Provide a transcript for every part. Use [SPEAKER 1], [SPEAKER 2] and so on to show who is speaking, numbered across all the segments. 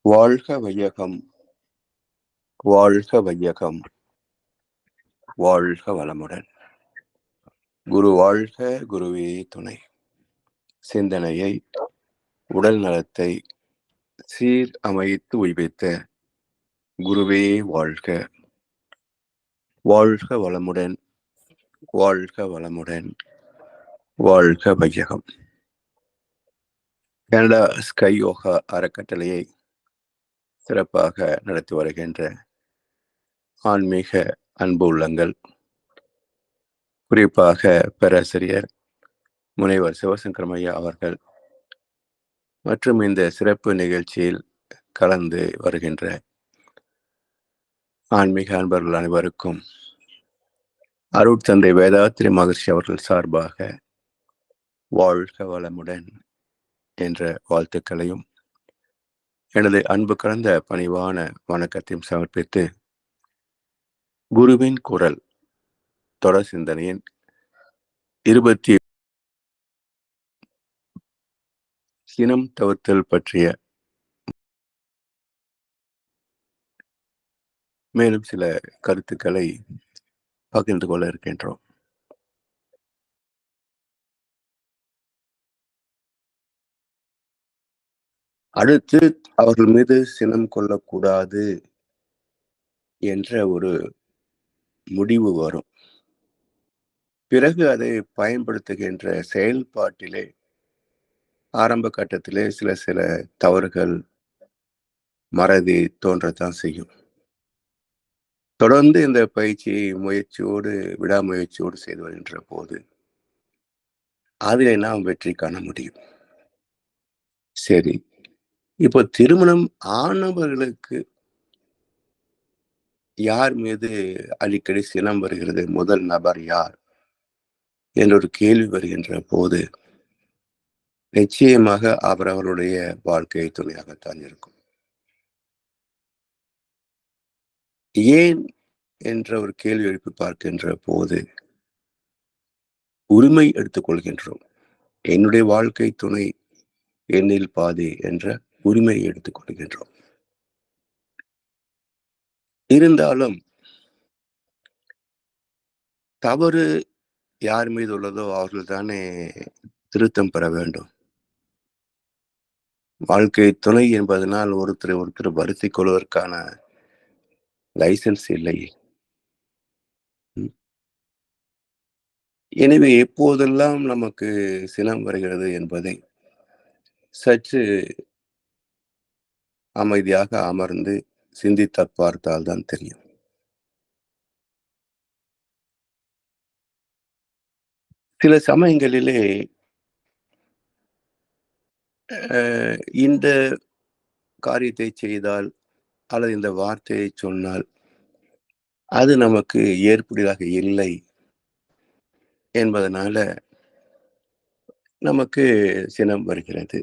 [SPEAKER 1] வாழ்க வையகம், வாழ்க வையகம், வாழ்க வளமுடன். குரு வாழ்க, குருவே துணை. சிந்தனையை, உடல் நலத்தை சீர் அமைத்து உய்வித்த குருவே வாழ்க. வாழ்க வளமுடன், வாழ்க வளமுடன், வாழ்க வையகம். கனடா ஸ்கை யோகா அறக்கட்டளையை சிறப்பாக நடத்தி வருகின்ற ஆன்மீக அன்பு உள்ளங்கள், குறிப்பாக பேராசிரியர் முனைவர் சிவசங்கரமையா அவர்கள் மற்றும் இந்த சிறப்பு நிகழ்ச்சியில் கலந்து வருகின்ற ஆன்மீக அன்பர்கள் அனைவருக்கும் அருட்தந்தை வேதாத்திரி மகர்ஷி அவர்கள் சார்பாக வாழ்க வளமுடன் என்ற வாழ்த்துக்களையும் எனது அன்பு கலந்த பணிவான வணக்கத்தையும் சமர்ப்பித்து குருவின் குரல் தொடர் சிந்தனையின் 20 சினம் தவிர்த்தல் பற்றிய மேலும் சில கருத்துக்களை பகிர்ந்து கொள்ள இருக்கின்றோம். அடுத்து அவர்கள் மீது சினம் கொள்ளக்கூடாது என்ற ஒரு முடிவு வரும். பிறகு அதை பயன்படுத்துகின்ற செயல்பாட்டிலே ஆரம்ப கட்டத்திலே சில தவறுகள், மறதி தோன்றத்தான் செய்யும். தொடர்ந்து இந்த பயிற்சியை விடாமுயற்சியோடு செய்து வருகின்ற போது அதிலே நாம் வெற்றி காண முடியும். சரி, இப்போ திருமணம் ஆனவர்களுக்கு யார் மீது அடிக்கடி சினம் வருகிறது, முதல் நபர் யார் என்ற ஒரு கேள்வி வருகின்ற போது நிச்சயமாக அவரவருடைய வாழ்க்கை துணையாகத்தான் இருக்கும். ஏன் என்ற ஒரு கேள்வி எழுப்பி பார்க்கின்ற போது உரிமை எடுத்துக்கொள்கின்றோம். என்னுடைய வாழ்க்கை துணை என்னில் பாதி என்ற உரிமையை எடுத்துக்கொள்கின்றோம். இருந்தாலும் தவறு யார் மீது உள்ளதோ அவர்கள் தானே திருத்தம் பெற வேண்டும். வாழ்க்கை துணை என்பதனால் ஒருத்தர் வருத்திக் கொள்வதற்கான லைசன்ஸ் இல்லை. எனவே எப்போதெல்லாம் நமக்கு சினம் வருகிறது என்பதை சற்று அமைதியாக அமர்ந்து சிந்தித்து பார்த்தால்தான் தெரியும். சில சமயங்களிலே இந்த காரியத்தை செய்தால் அல்லது இந்த வார்த்தையை சொன்னால் அது நமக்கு ஏற்புடையதாக இல்லை என்பதனால நமக்கு சினம் வருகிறது.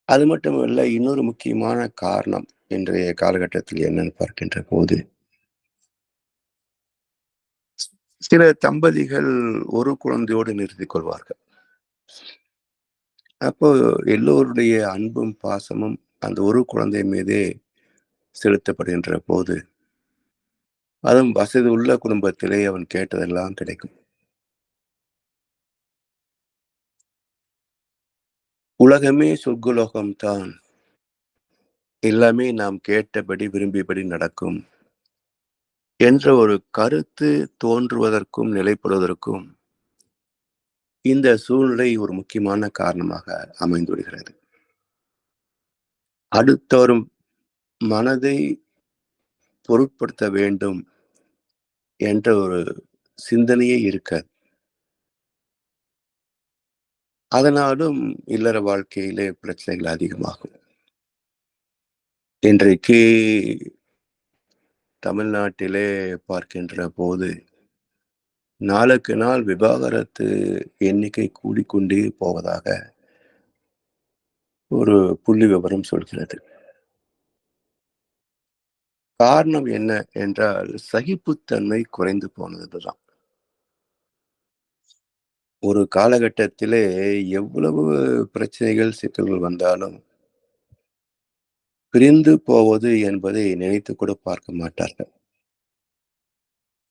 [SPEAKER 1] அது மட்டுமல்ல, இன்னொரு முக்கியமான காரணம் இன்றைய காலகட்டத்தில் என்னன்னு பார்க்கின்ற போது சில தம்பதிகள் ஒரு குழந்தையோடு நிறுத்திக் கொள்வார்கள். அப்போ எல்லோருடைய அன்பும் பாசமும் அந்த ஒரு குழந்தை மீதே செலுத்தப்படுகின்ற போது, அதுவும் வசதி உள்ள குடும்பத்திலே அவன் கேட்டதெல்லாம் கிடைக்கும். உலகமே சொர்க்கலோகம்தான், எல்லாமே நாம் கேட்டபடி விரும்பியபடி நடக்கும் என்ற ஒரு கருத்து தோன்றுவதற்கும் நிலைப்படுவதற்கும் இந்த சூழ்நிலை ஒரு முக்கியமான காரணமாக அமைந்துவிடுகிறது. அடுத்தவரும் மனதை பொருட்படுத்த வேண்டும் என்ற ஒரு சிந்தனையே இருக்காது. அதனாலும் இல்லற வாழ்க்கையிலே பிரச்சனைகள் அதிகமாகும். இன்றைக்கு தமிழ்நாட்டிலே பார்க்கின்ற போது நாளுக்கு நாள் விவாகரத்து எண்ணிக்கை கூடிக்கொண்டே போவதாக ஒரு புள்ளி விவரம் சொல்கிறது. காரணம் என்ன என்றால் சகிப்புத்தன்மை குறைந்து போனதுதான். ஒரு காலகட்டத்திலே எவ்வளவு பிரச்சனைகள் சிக்கல்கள் வந்தாலும் பிரிந்து போவது என்பதை நினைத்து கூட பார்க்க மாட்டார்கள்.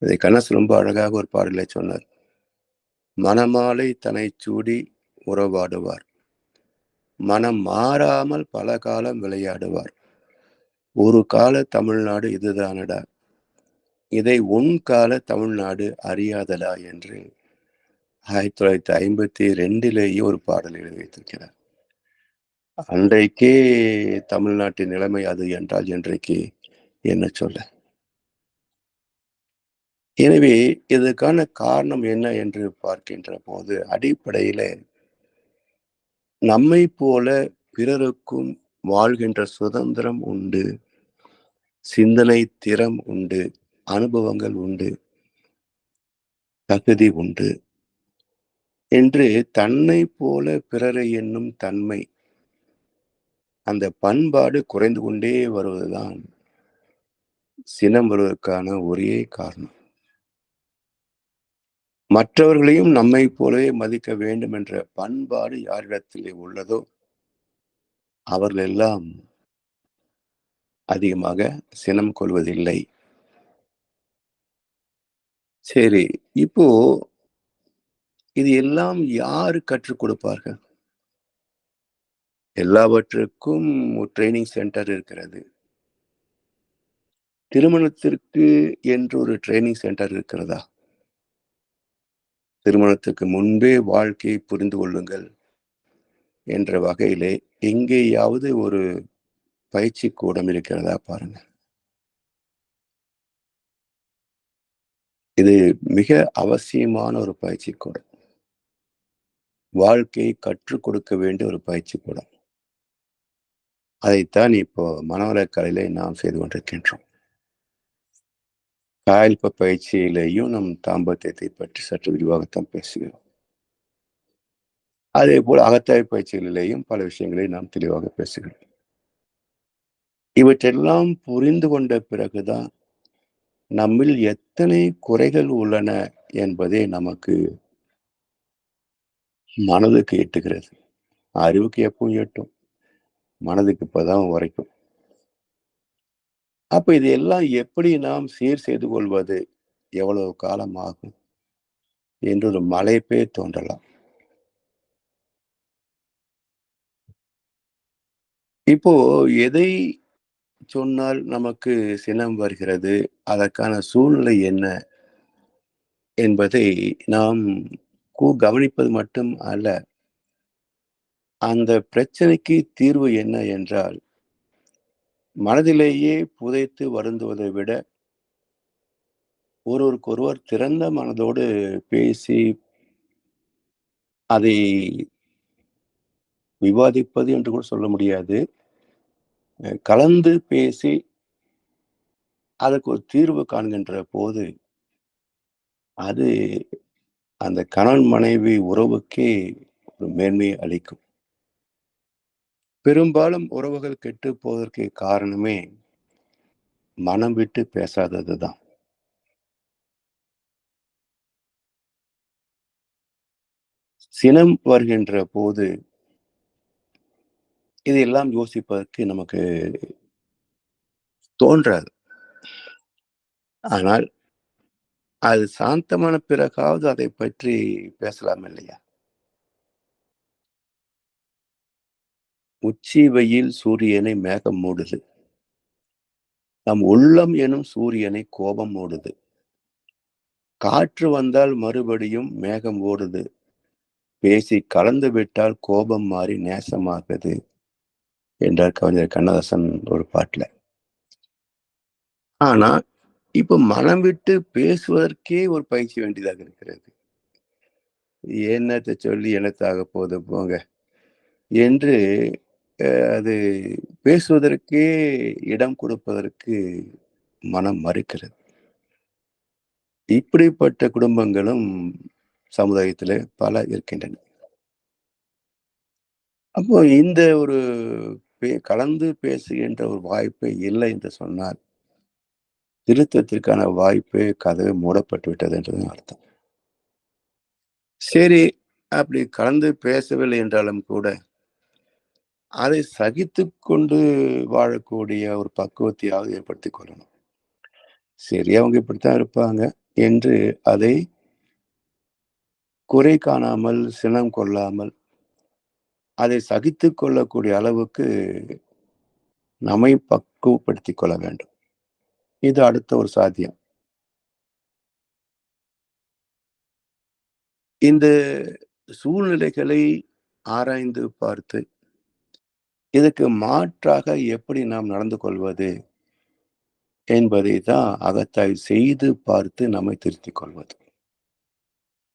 [SPEAKER 1] இதை கண்ணதாசன் ரொம்ப அழகாக ஒரு பாடலை சொன்னார். மணமாலை தனைச் சூடி உறவாடுவார். மனம் மாறாமல் பல காலம் விளையாடுவார். ஒரு கால தமிழ்நாடு இதுதானடா. இதை உன் கால தமிழ்நாடு அறியாதடா என்று 1952லேயே ஒரு பாடல் எழுதி வைத்திருக்கிறார். அன்றைக்கே தமிழ்நாட்டின் நிலைமை அது என்றால் இன்றைக்கு என்ன சொல்ல? எனவே இதற்கான காரணம் என்ன என்று பார்க்கின்ற போது, அடிப்படையில நம்மைப் போல பிறருக்கும் வாழ்கின்ற சுதந்திரம் உண்டு, சிந்தனை திறம் உண்டு, அனுபவங்கள் உண்டு, தகுதி உண்டு என்று தன்னைப் போல பிறரை எண்ணும் தன்மை, அந்த பண்பாடு குறைந்து கொண்டே வருவதுதான் சினம் வருவதற்கான ஒரே காரணம். மற்றவர்களையும் நம்மைப் போலவே மதிக்க வேண்டும் என்ற பண்பாடு யாரிடத்திலே உள்ளதோ அவர்கள் எல்லாம் அதிகமாக சினம் கொள்வதில்லை. சரி, இப்போ இது எல்லாம் யாரு கற்றுக் கொடுப்பார்கள்? எல்லாவற்றுக்கும் ஒரு ட்ரெய்னிங் சென்டர் இருக்கிறது. திருமணத்திற்கு என்று ஒரு ட்ரெய்னிங் சென்டர் இருக்கிறதா? திருமணத்துக்கு முன்பே வாழ்க்கையை புரிந்து கொள்ளுங்கள் என்ற வகையிலே எங்கேயாவது ஒரு பயிற்சி கூடம் இருக்கிறதா பாருங்க. இது மிக அவசியமான ஒரு பயிற்சி கூடம். வாழ்க்கையை கற்றுக் கொடுக்க வேண்டிய ஒரு பயிற்சி கூடம். அதைத்தான் இப்போ மனவளக்கலையிலே நாம் செய்து கொண்டிருக்கின்றோம். காயல்ப பயிற்சியிலேயும் நம் தாம்பத்தியத்தை பற்றி சற்று விரிவாகத்தான் பேசுகிறோம். அதே போல் அகத்தாய் பயிற்சிகளிலேயும் பல விஷயங்களை நாம் தெளிவாக பேசுகிறோம். இவற்றெல்லாம் புரிந்து கொண்ட பிறகுதான் நம்மில் எத்தனை குறைகள் உள்ளன என்பதே நமக்கு மனதுக்கு எட்டுகிறது. அறிவுக்கு எப்பவும் எட்டும், மனதுக்கு இப்பதான் உரைக்கும். அப்ப இது எல்லாம் எப்படி நாம் சீர் செய்து கொள்வது? எவ்வளவு காலம் ஆகும் என்று ஒரு மலைப்பே தோன்றலாம். இப்போ எதை சொன்னால் நமக்கு சினம் வருகிறது, அதற்கான சூழ்நிலை என்ன என்பதை நாம் கவனிப்பது மட்டும் அல்ல. அந்த பிரச்சனைக்கு தீர்வு என்ன என்றால், மனதிலேயே புதைத்து வருந்துவதை விட, ஒருவருக்கொருவர் திறந்த மனதோடு பேசி, அதை விவாதிப்பது என்று கூட சொல்ல முடியாது. கலந்து பேசி, அதற்கு ஒரு தீர்வு காண்கின்ற போது, அது அந்த கணவன் மனைவி உறவுக்கே ஒரு மேன்மையை அளிக்கும். பெரும்பாலும் உறவுகள் கெட்டுப் போவதற்கு காரணமே மனம் விட்டு பேசாததுதான். சினம் வருகின்ற போது இதையெல்லாம் யோசிப்பதற்கு நமக்கு தோன்றாது. ஆனால் அது சாந்தமான பிறகாவது அதை பற்றி பேசலாம் இல்லையா? உச்சி வெயில் சூரியனை மேகம் மூடுது. நம் உள்ளம் எனும் சூரியனை கோபம் மூடுது. காற்று வந்தால் மறுபடியும் மேகம் ஓடுது. பேசி கலந்து விட்டால் கோபம் மாறி நேசமாகுது என்றார் கவிஞர் கண்ணதாசன் ஒரு பாட்டுல. ஆனா இப்ப மனம் விட்டு பேசுவதற்கே ஒரு பயிற்சி வேண்டியதாக இருக்கிறது. என்னத்த சொல்லி என்னத்தாக போகுது போங்க என்று அது பேசுவதற்கே இடம் கொடுப்பதற்கு மனம் மறுக்கிறது. இப்படிப்பட்ட குடும்பங்களும் சமுதாயத்திலே பல இருக்கின்றன. அப்போ இந்த ஒரு கலந்து பேசுகின்ற ஒரு வாய்ப்பு இல்லை என்று சொன்னால், திருத்தத்திற்கான வாய்ப்பு கதவு மூடப்பட்டு விட்டது என்றுதான் அர்த்தம். சரி, அப்படி கலந்து பேசவில்லை என்றாலும் கூட, அதை சகித்துக் கொண்டு வாழக்கூடிய ஒரு பக்குவத்தையாவது ஏற்படுத்திக் கொள்ளணும். சரி, அவங்க இப்படித்தான் இருப்பாங்க என்று அதை குறை காணாமல், சினம் கொள்ளாமல், அதை சகித்துக் கொள்ளக்கூடிய அளவுக்கு நம்மை பக்குவப்படுத்திக் கொள்ள வேண்டும். இது அடுத்த ஒரு சாத்தியம். இந்த சூழ்நிலைகளை ஆராய்ந்து பார்த்து, இதுக்கு மாற்றாக எப்படி நாம் நடந்து கொள்வது என்பதை தான் அகத்தாய்வு செய்து பார்த்து நம்மை திருத்திக் கொள்வது.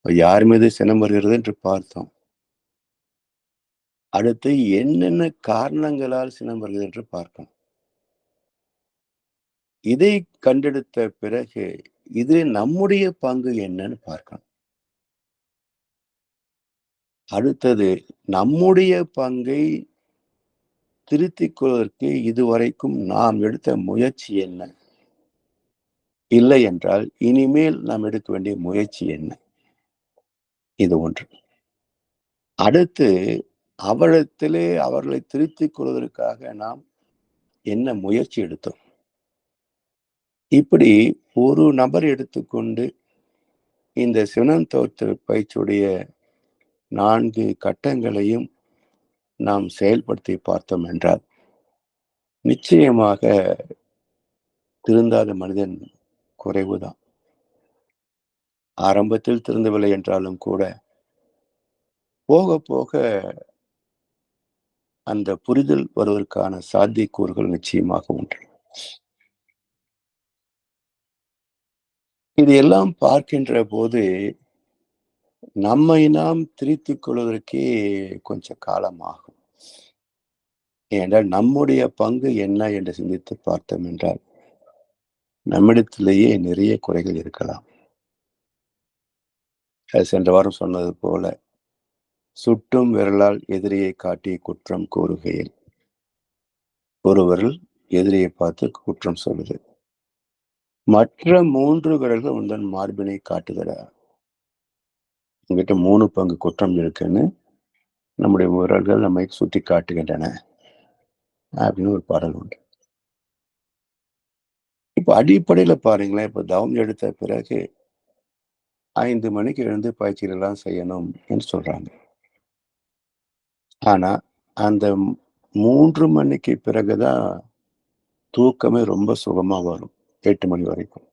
[SPEAKER 1] யார் மீது சினம் வருகிறது என்று பார்த்தோம். அடுத்து என்னென்ன காரணங்களால் சினம் வருகிறது என்று பார்க்கணும். இதை கண்டெடுத்த பிறகு இதில் நம்முடைய பங்கு என்னன்னு பார்க்கணும். அடுத்தது நம்முடைய பங்கை திருத்திக் கொள்வதற்கு இதுவரைக்கும் நாம் எடுத்த முயற்சி என்ன? இல்லை என்றால் இனிமேல் நாம் எடுக்க வேண்டிய முயற்சி என்ன? இது ஒன்று. அடுத்து அவர்களை திருத்திக் கொள்வதற்காக நாம் என்ன முயற்சி எடுத்தோம்? இப்படி ஒரு நபர் எடுத்துக்கொண்டு இந்த சினம் தோற்ற பயிற்சியுடைய 4 கட்டங்களையும் நாம் செயல்படுத்தி பார்த்தோம் என்றால் நிச்சயமாக திருந்தாத மனிதன் குறைவுதான். ஆரம்பத்தில் திருந்தவில்லை என்றாலும் கூட போக போக அந்த புரிதல் வருவதற்கான சாத்தியக்கூறுகள் நிச்சயமாக உண்டு. இது எல்லாம் பார்க்கின்ற போது நம்மை நாம் திருத்திக் கொள்வதற்கே கொஞ்சம் காலம் ஆகும். ஏனென்றால் நம்முடைய பங்கு என்ன என்று சிந்தித்து பார்த்தோம் என்றால் நம்மிடத்திலேயே நிறைய குறைகள் இருக்கலாம். சென்ற வாரம் சொன்னது போல சுட்டும் விரலால் எதிரியை காட்டி குற்றம் கூறுகையில் ஒரு விரல் எதிரியை பார்த்து குற்றம் சொல்லுது. மற்ற 3 விரல்கள் உந்தன் மார்பினை காட்டுகிறா. உங்ககிட்ட 3 பங்கு குற்றம் இருக்குன்னு நம்முடைய விரல்கள் நம்மை சுட்டி காட்டுகின்றன அப்படின்னு ஒரு பாடல் உண்டு. இப்ப அடிப்படையில பாருங்களேன், இப்ப தவம் எடுத்த பிறகு 5 மணிக்கு எழுந்து பயிற்சிகள் எல்லாம் செய்யணும் என்று சொல்றாங்க. ஆனா அந்த 3 மணிக்கு பிறகுதான் தூக்கமே ரொம்ப சுகமா வரும். 8 மணி வரைக்கும்.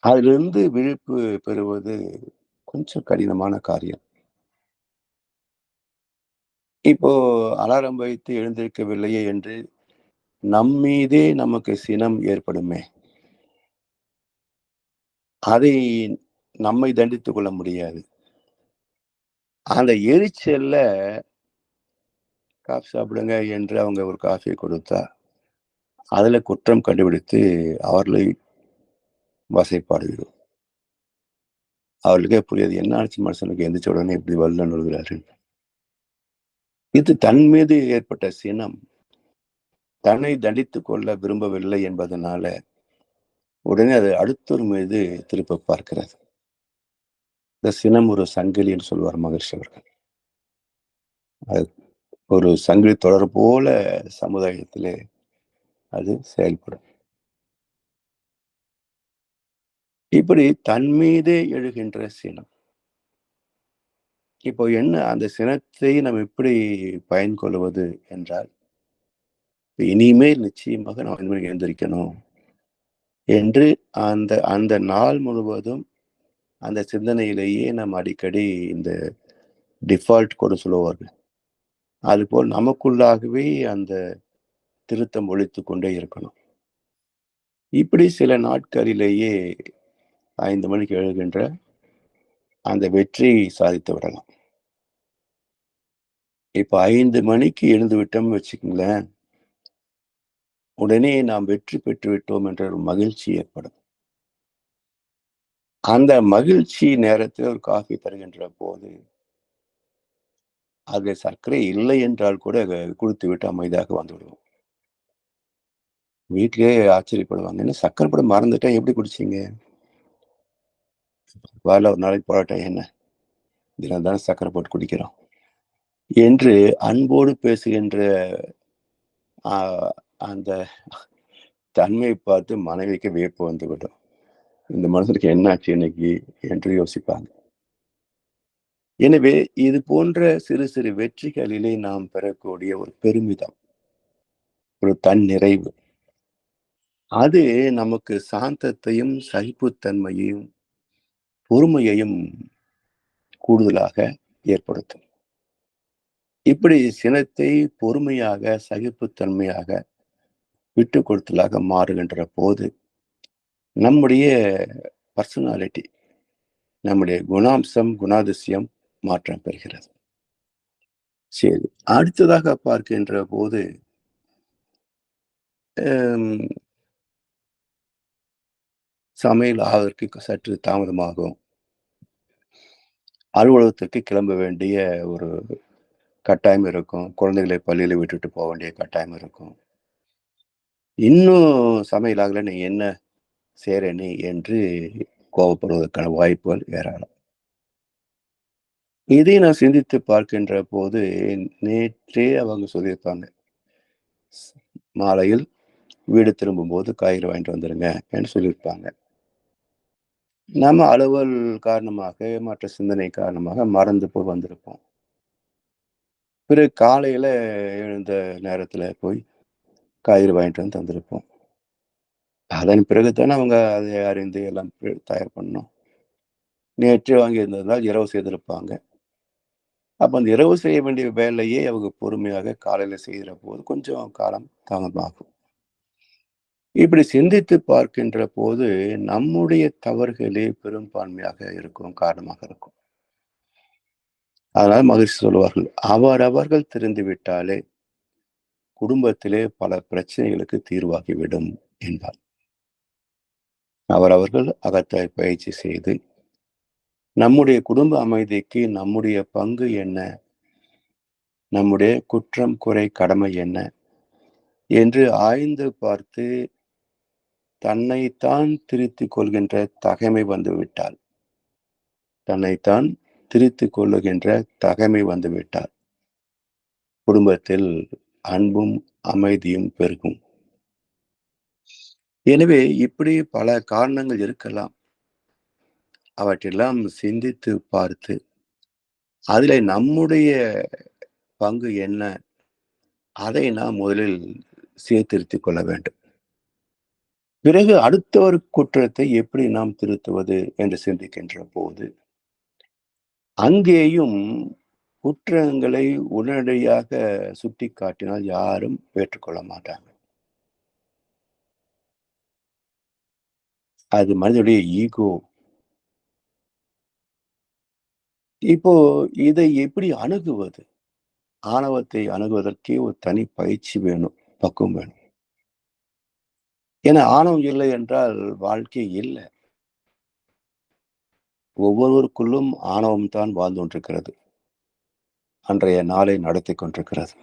[SPEAKER 1] அதிலிருந்து விழிப்பு பெறுவது கொஞ்சம் கடினமான காரியம். இப்போ அலாரம் வைத்து எழுந்திருக்கவில்லையே என்று நம்மீதே நமக்கு சினம் ஏற்படுமே. அதை நம்மை தண்டித்துக் கொள்ள முடியாது. அந்த எரிச்சல்ல காஃபி சாப்பிடுங்க என்று அவங்க ஒரு காஃபியை கொடுத்தா, அதுல குற்றம் கண்டுபிடித்து அவர்களை வசைபாடுகிறோம். அவர்களுக்கே புரியாது என்ன ஆச்சு மனுஷனுக்கு எந்திரிச்ச உடனே இப்படி வல்லன்னு விழுகிறாரு. இது தன் மீது ஏற்பட்ட சினம். தன்னை தண்டித்துக் கொள்ள விரும்பவில்லை என்பதனால உடனே அது அடுத்தவர் மீது திருப்ப பார்க்கிறது. இந்த சினம் ஒரு சங்கிலி என்று சொல்வார் மகர்ஷி அவர்கள். அது ஒரு சங்கிலி தொடர் போல சமுதாயத்திலே அது செயல்படும். இப்படி தன் மீதே எழுகின்ற சினம். இப்போ என்ன அந்த சினத்தை நம்ம எப்படி பயன் கொள்வது என்றால், இனிமேல் நிச்சயமாக நம்ம 5 மணிக்கு எழுந்திரிக்கணும் என்று அந்த அந்த நாள் முழுவதும் அந்த சிந்தனையிலேயே நம்ம அடிக்கடி இந்த டிஃபால்ட் கூட சொல்லுவார்கள். அதுபோல் நமக்குள்ளாகவே அந்த திருத்தம் ஒழித்து கொண்டே இருக்கணும். இப்படி சில நாட்களிலேயே 5 மணிக்கு எழுகின்ற அந்த வெற்றியை சாதித்து விடலாம். இப்ப 5 மணிக்கு எழுந்து விட்டோம்னு வச்சுக்கோங்களேன், உடனே நாம் வெற்றி பெற்று விட்டோம் என்ற ஒரு மகிழ்ச்சி ஏற்படும். அந்த மகிழ்ச்சி நேரத்தில் ஒரு காஃபி தருகின்ற போது அது சர்க்கரை இல்லை என்றால் கூட குடித்து விட்டு அமைதியாக வந்து விடுவோம். வீட்டிலேயே ஆச்சரியப்படுவாங்க, என்ன சர்க்கரை போட மறந்துட்டேன் எப்படி குடிச்சீங்க? வாயில ஒரு நாளைக்கு போராட்டம் என்ன தினம் தானே சர்க்கரை போட்டு குடிக்கிறோம் என்று அன்போடு பேசுகின்ற ஆ அந்த தன்மையை பார்த்து மனைவிக்கு வியப்பு வந்துவிடும். இந்த மனுஷனுக்கு என்னாச்சு இன்னைக்கு என்று யோசிப்பாங்க. எனவே இது போன்ற சிறு சிறு வெற்றிகளிலே நாம் பெறக்கூடிய ஒரு பெருமிதம், ஒரு தன்னிறைவு. அது நமக்கு சாந்தத்தையும், சகிப்புத்தன்மையையும், பொறுமையையும் கூடுதலாக ஏற்படுத்தும். இப்படி சினத்தை பொறுமையாக, சகிப்புத்தன்மையாக, விட்டுக் கொடுத்தலாக மாறுகின்ற போது, நம்முடைய பர்சனாலிட்டி, நம்முடைய குணாம்சம், குணாதிசயம் மாற்றம் பெறுகிறது. சரி. அடுத்ததாக பார்க்கின்ற போது, அம் சமையல் ஆவதற்கு சற்று தாமதமாகும். அலுவலகத்திற்கு கிளம்ப வேண்டிய ஒரு கட்டாயம் இருக்கும். குழந்தைகளை பள்ளியில விட்டுட்டு போ வேண்டிய கட்டாயம் இருக்கும். இன்னும் சமையல் ஆகல, நீ என்ன செய்ற நீ? என்று கோபப்படுவதற்கான வாய்ப்புகள் ஏராளம். இதை நான் சிந்தித்து பார்க்கின்ற போது, நேற்றே அவங்க சொல்லியிருப்பாங்க. ஸ் மாலையில் வீடு திரும்பும்போது காய்கறி வாங்கிட்டு வந்துருங்க என்று சொல்லியிருப்பாங்க. நம்ம அலுவல் காரணமாக, மற்ற சிந்தனை காரணமாக மறந்து போய் வந்திருப்போம். பிறகு காலையில எழுந்த நேரத்துல போய் காய்கறி வாங்கிட்டு வந்து தந்திருப்போம். அதன் பிறகு தானே அவங்க அதை அறிந்து எல்லாம் தயார் பண்ணணும். நேற்றே வாங்கியிருந்ததால் இரவு செய்திருப்பாங்க. அப்ப அந்த இரவு செய்ய வேண்டிய வேலையை அவங்க பொறுமையாக காலையில செய்கிற போது கொஞ்சம் காலம் தாமதமாகும். இப்படி சிந்தித்து பார்க்கின்ற போது, நம்முடைய தவறுகளே பெரும்பான்மையாக இருக்கும் காரணமாக இருக்கும். அதனால மகிழ்ச்சி சொல்லுவார்கள். அவரவர்கள் திருந்திவிட்டாலே குடும்பத்திலே பல பிரச்சனைகளுக்கு தீர்வாகிவிடும் என்பார். அவரவர்கள் அகத்தாய் பயிற்சி செய்து, நம்முடைய குடும்ப அமைதிக்கு நம்முடைய பங்கு என்ன? நம்முடைய குற்றம், குறை, கடமை என்ன? என்று ஆய்ந்து பார்த்து தன்னைத்தான் திருத்திக் கொள்கின்ற தகைமை வந்துவிட்டால், தன்னைத்தான் திருத்திக் கொள்ளுகின்ற தகைமை வந்துவிட்டால், குடும்பத்தில் அன்பும், அமைதியும் பெருகும். எனவே இப்படி பல காரணங்கள் இருக்கலாம். அவற்றெல்லாம் சிந்தித்து பார்த்து, அதிலே நம்முடைய பங்கு என்ன? அதை நாம் முதலில் சீர்திருத்திக் கொள்ள வேண்டும். பிறகு அடுத்தவர் குற்றத்தை எப்படி நாம் திருத்துவது என்று சிந்திக்கின்ற போது, அங்கேயும் குற்றங்களை உடனடியாக சுட்டிக்காட்டினால் யாரும் ஏற்றுக்கொள்ள மாட்டாங்க. அது மனிதனுடைய ஈகோ. இப்போ இதை எப்படி அணுகுவது? ஆணவத்தை அணுகுவதற்கே ஒரு தனி பயிற்சி வேணும், பக்குவம் வேணும். ஏன்னா ஆணவம் இல்லை என்றால் வாழ்க்கை இல்ல. ஒவ்வொருவருக்குள்ளும் ஆணவம் தான் வாழ்ந்து கொண்டிருக்கிறது. அன்றைய நாளை நடத்திக் கொண்டிருக்கிறது.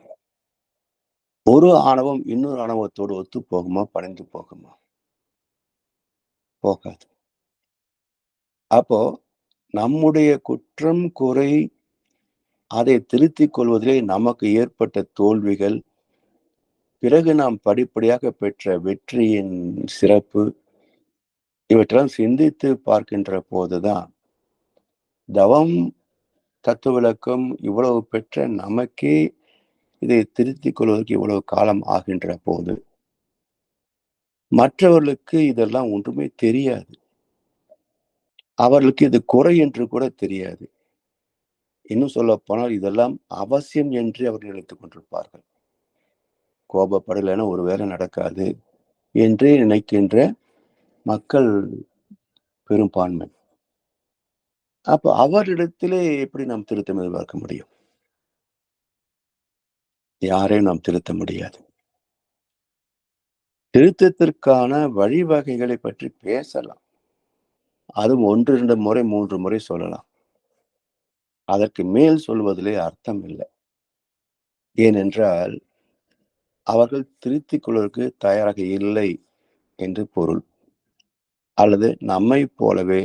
[SPEAKER 1] ஒரு ஆணவம் இன்னொரு ஆணவத்தோடு ஒத்துப் போகுமா? பணிந்து போகுமா? போகாது. அப்போ நம்முடைய குற்றம், குறை அதை திருத்திக் கொள்வதிலே நமக்கு ஏற்பட்ட தோல்விகள், பிறகு நாம் படிப்படியாக பெற்ற வெற்றியின் சிறப்பு, இவற்றெல்லாம் சிந்தித்து பார்க்கின்ற போதுதான், தவம், தத்துவவிளக்கம் இவ்வளவு பெற்ற நமக்கே இதை திருத்திக் கொள்வதற்கு இவ்வளவு காலம் ஆகின்ற போது, மற்றவர்களுக்கு இதெல்லாம் ஒன்றுமே தெரியாது. அவர்களுக்கு இது குறை என்று கூட தெரியாது. இன்னும் சொல்லப்போனால் இதெல்லாம் அவசியம் என்று அவர்கள் நினைத்துக் கொண்டிருப்பார்கள். கோபப்படலைன்னா ஒரு வேலை நடக்காது என்றே நினைக்கின்ற மக்கள் பெரும்பான்மை. அப்ப அவரிடத்திலே எப்படி நாம் திருத்தம் எதிர்பார்க்க முடியும்? யாரையும் நாம் திருத்த முடியாது. திருத்தத்திற்கான வழிவகைகளை பற்றி பேசலாம். அதுவும் 1, 2 முறை, 3 முறை சொல்லலாம். அதற்கு மேல் சொல்வதிலே அர்த்தம் இல்லை. ஏனென்றால், அவர்கள் திருத்திக் கொள்வதற்கு தயாராக இல்லை என்று பொருள். அல்லது நம்மைப் போலவே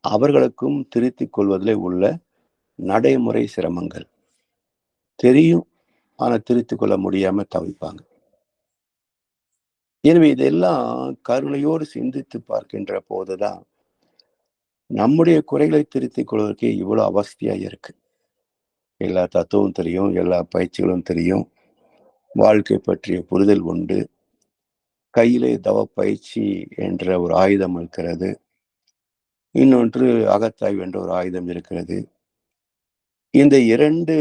[SPEAKER 1] அவர்களுக்கும் திருத்திக் கொள்வதிலே உள்ள நடைமுறை சிரமங்கள். தெரியும். ஆனா திருத்திக் கொள்ள முடியாம தவிப்பாங்க. எனவே இதெல்லாம் கருணையோடு சிந்தித்து பார்க்கின்ற போதுதான் நம்முடைய குறைகளை திருத்திக் கொள்வதற்கு இவ்வளவு அவஸ்தையா இருக்கு. எல்லா தத்துவம் தெரியும், எல்லா பயிற்சிகளும் தெரியும், வாழ்க்கை பற்றிய புரிதல் உண்டு. கையிலே தவ பயிற்சி என்ற ஒரு ஆயுதம் இருக்கிறது. இன்னொன்று அகத்தாய்வு என்ற ஒரு ஆயுதம் இருக்கிறது. இந்த 2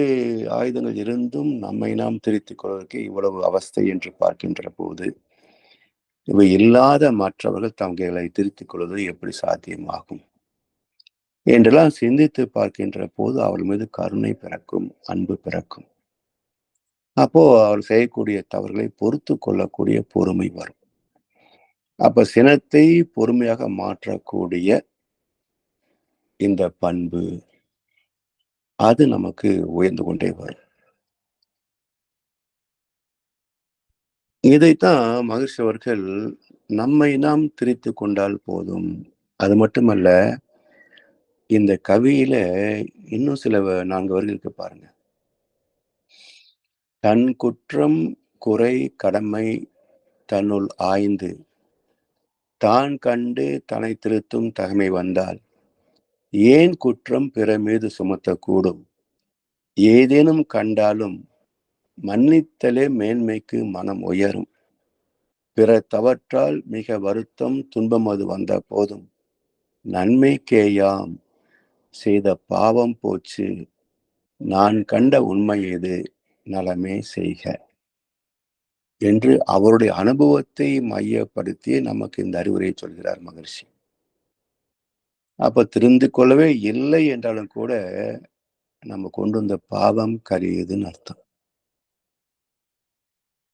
[SPEAKER 1] ஆயுதங்கள் இருந்தும் நம்மை நாம் திருத்திக் கொள்வதற்கு இவ்வளவு அவஸ்தை என்று பார்க்கின்ற போது, இவை இல்லாத மற்றவர்கள் தங்களை திருத்திக் கொள்வது எப்படி சாத்தியமாகும்? என்றெல்லாம் சிந்தித்து பார்க்கின்ற போது அவர்கள் மீது கருணை பிறக்கும், அன்பு பிறக்கும். அப்போ அவர் செய்யக்கூடிய தவறுகளை பொறுத்துக் கொள்ளக்கூடிய பொறுமை வரும். அப்ப சினத்தை பொறுமையாக மாற்றக்கூடிய இந்த பண்பு, அது நமக்கு உயர்ந்து கொண்டே வரும். இதைத்தான் மகிழ்ச்சி அவர்கள் நம்மை நாம் திருத்திக் கொண்டால் போதும். அது மட்டுமல்ல, இந்த கவியில இன்னும் சில 4 வரிகள் இருக்கு பாருங்க. தன் குற்றம் குறை கடமை தன்னுள் ஆய்ந்து தான் கண்டு தன்னை திருத்தும் தகைமை வந்தால் ஏன் குற்றம் பிற மீது சுமத்தக்கூடும்? ஏதேனும் கண்டாலும் மன்னித்தலே மேன்மைக்கு மனம் உயரும். பிற தவற்றால் மிக வருத்தம் துன்பம் அது வந்த போதும் நன்மைக்கேயாம் செய்த பாவம் போச்சு. நான் கண்ட உண்மை இது நலமே செய்க என்று அவருடைய அனுபவத்தை மையப்படுத்தி நமக்கு இந்த அறிவுரையை சொல்கிறார் மகர்ஷி. அப்ப திருந்து கொள்ளவே இல்லை என்றாலும் கூட நம்ம கொண்டு வந்த பாவம் கரியுதுன்னு அர்த்தம்.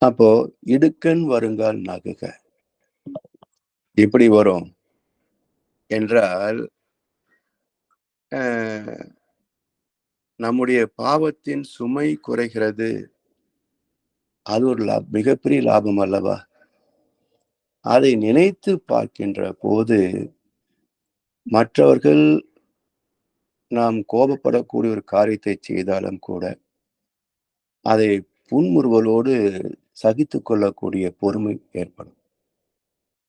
[SPEAKER 1] அப்போ இடுக்கண் வருங்கால் நகுக எப்படி வரும் என்றால், நம்முடைய பாவத்தின் சுமை குறைகிறது. அது ஒரு மிகப்பெரிய லாபம் அல்லவா? அதை நினைத்து பார்க்கின்ற போது மற்றவர்கள் நாம் கோபப்படக்கூடிய ஒரு காரியத்தை செய்தாலும் கூட அதை புன்முறுவலோடு சகித்துக் கொள்ளக்கூடிய பொறுமை ஏற்படும்.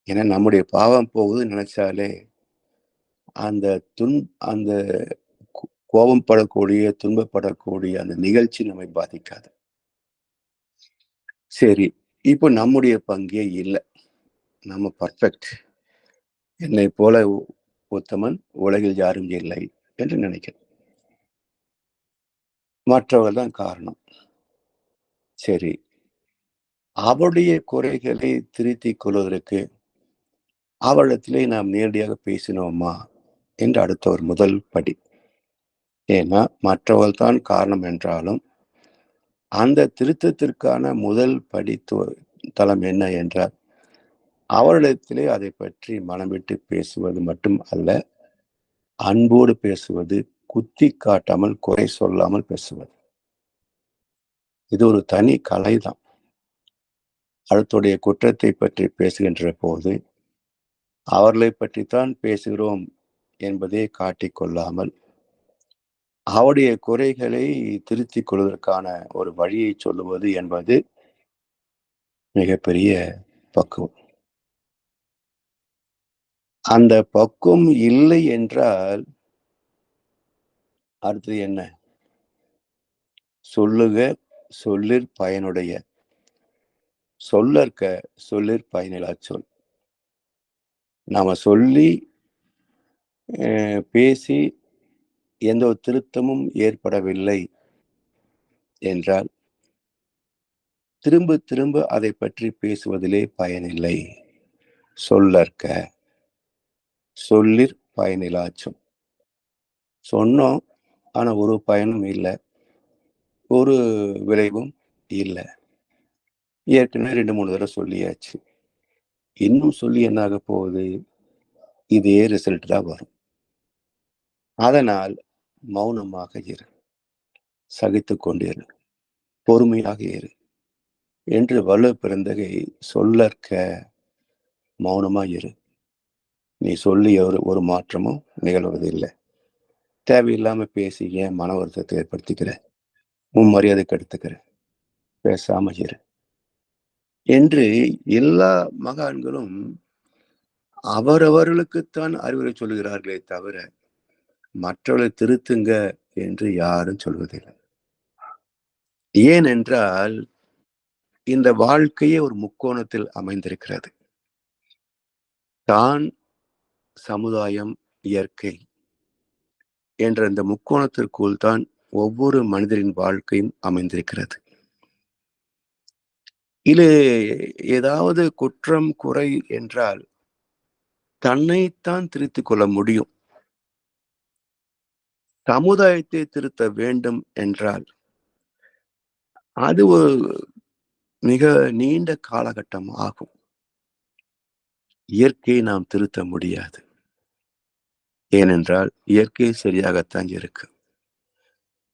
[SPEAKER 1] ஏன்னா நம்முடைய பாவம் போகுது நினைச்சாலே அந்த அந்த கோபம் படக்கூடிய துன்பப்படக்கூடிய அந்த நிகழ்ச்சி நம்மை பாதிக்காது. சரி, இப்போ நம்முடைய பங்கே இல்லை, நம்ம பர்ஃபெக்ட், என்னை போல உத்தமன் உலகில் யாரும் இல்லை என்று நினைக்கிறேன். மற்றவர்கள் தான் காரணம். சரி, அவருடைய குறைகளை திருத்திக் கொள்வதற்கு அவரிடத்திலே நாம் நேரடியாக பேசினோமா என்று அடுத்த ஒரு முதல் படி. ஏன்னா மற்றவர்கள் தான் காரணம் என்றாலும் அந்த திருத்தத்திற்கான முதல் படி தளம் என்ன என்றால் அவரிடத்திலே அதை பற்றி மனம் விட்டு பேசுவது மட்டும் அல்ல, அன்போடு பேசுவது, குத்தி காட்டாமல் குறை சொல்லாமல் பேசுவது. இது ஒரு தனி கலைதான். அடுத்துடைய குற்றத்தை பற்றி பேசுகின்ற போது அவர்களை பற்றித்தான் பேசுகிறோம் என்பதை காட்டிக்கொள்ளாமல் அவருடைய குறைகளை திருத்திக் கொள்வதற்கான ஒரு வழியை சொல்லுவது என்பது மிகப்பெரிய பக்குவம். அந்த பக்குவம் இல்லை என்றால் அடுத்தது என்ன? சொல்லுக சொல்லிற் பயனுடைய, சொல்லற்க சொல்லிற் பயனிலா சொல். நாம சொல்லி பேசி எந்த ஒரு திருத்தமும் ஏற்படவில்லை என்றால் திரும்ப திரும்ப அதை பற்றி பேசுவதிலே பயனில்லை. சொல்லற்க சொல்லிற் பயனிலாச்சும். சொன்னோம், ஆனா ஒரு பயனும் இல்லை, ஒரு விளைவும் இல்லை. ஏற்கனவே 2-3 தடவை சொல்லியாச்சு. இன்னும் சொல்லி என்ன ஆக போகுது? இதே ரிசல்ட் தான் வரும். அதனால் மௌனமாக இரு, சகித்துக் கொண்டிரு, பொறுமையாக இரு என்று வள்ளுவ பெருந்தகை சொல்லற்க மௌனமா இரு. நீ சொல்லி ஒரு மாற்றமும் நிகழ்வதில்லை. தேவையில்லாம பேசி ஏன் மன வருத்தத்தை ஏற்படுத்திக்கிற? உன் மரியாதைக்கு எடுத்துக்கிறேன், பேசாம இரு என்று எல்லா மகான்களும் அவரவர்களுக்குத்தான் அறிவுரை சொல்லுகிறார்களே தவிர மற்றவர்களை திருத்துங்க என்று யாரும் சொல்வதில்லை. ஏனென்றால் இந்த வாழ்க்கையே ஒரு முக்கோணத்தில் அமைந்திருக்கிறது. தான், சமுதாயம், இயற்கை என்ற இந்த முக்கோணத்திற்குள் தான் ஒவ்வொரு மனிதரின் வாழ்க்கையும் அமைந்திருக்கிறது. இது ஏதாவது குற்றம் குறை என்றால் தன்னைத்தான் திருத்திக் கொள்ள முடியும். சமுதாயத்தை திருத்த வேண்டும் என்றால் அது ஒரு மிக நீண்ட காலகட்டம் ஆகும். இயற்கையை நாம் திருத்த முடியாது. ஏனென்றால் இயற்கை சரியாகத்தான் இருக்கு.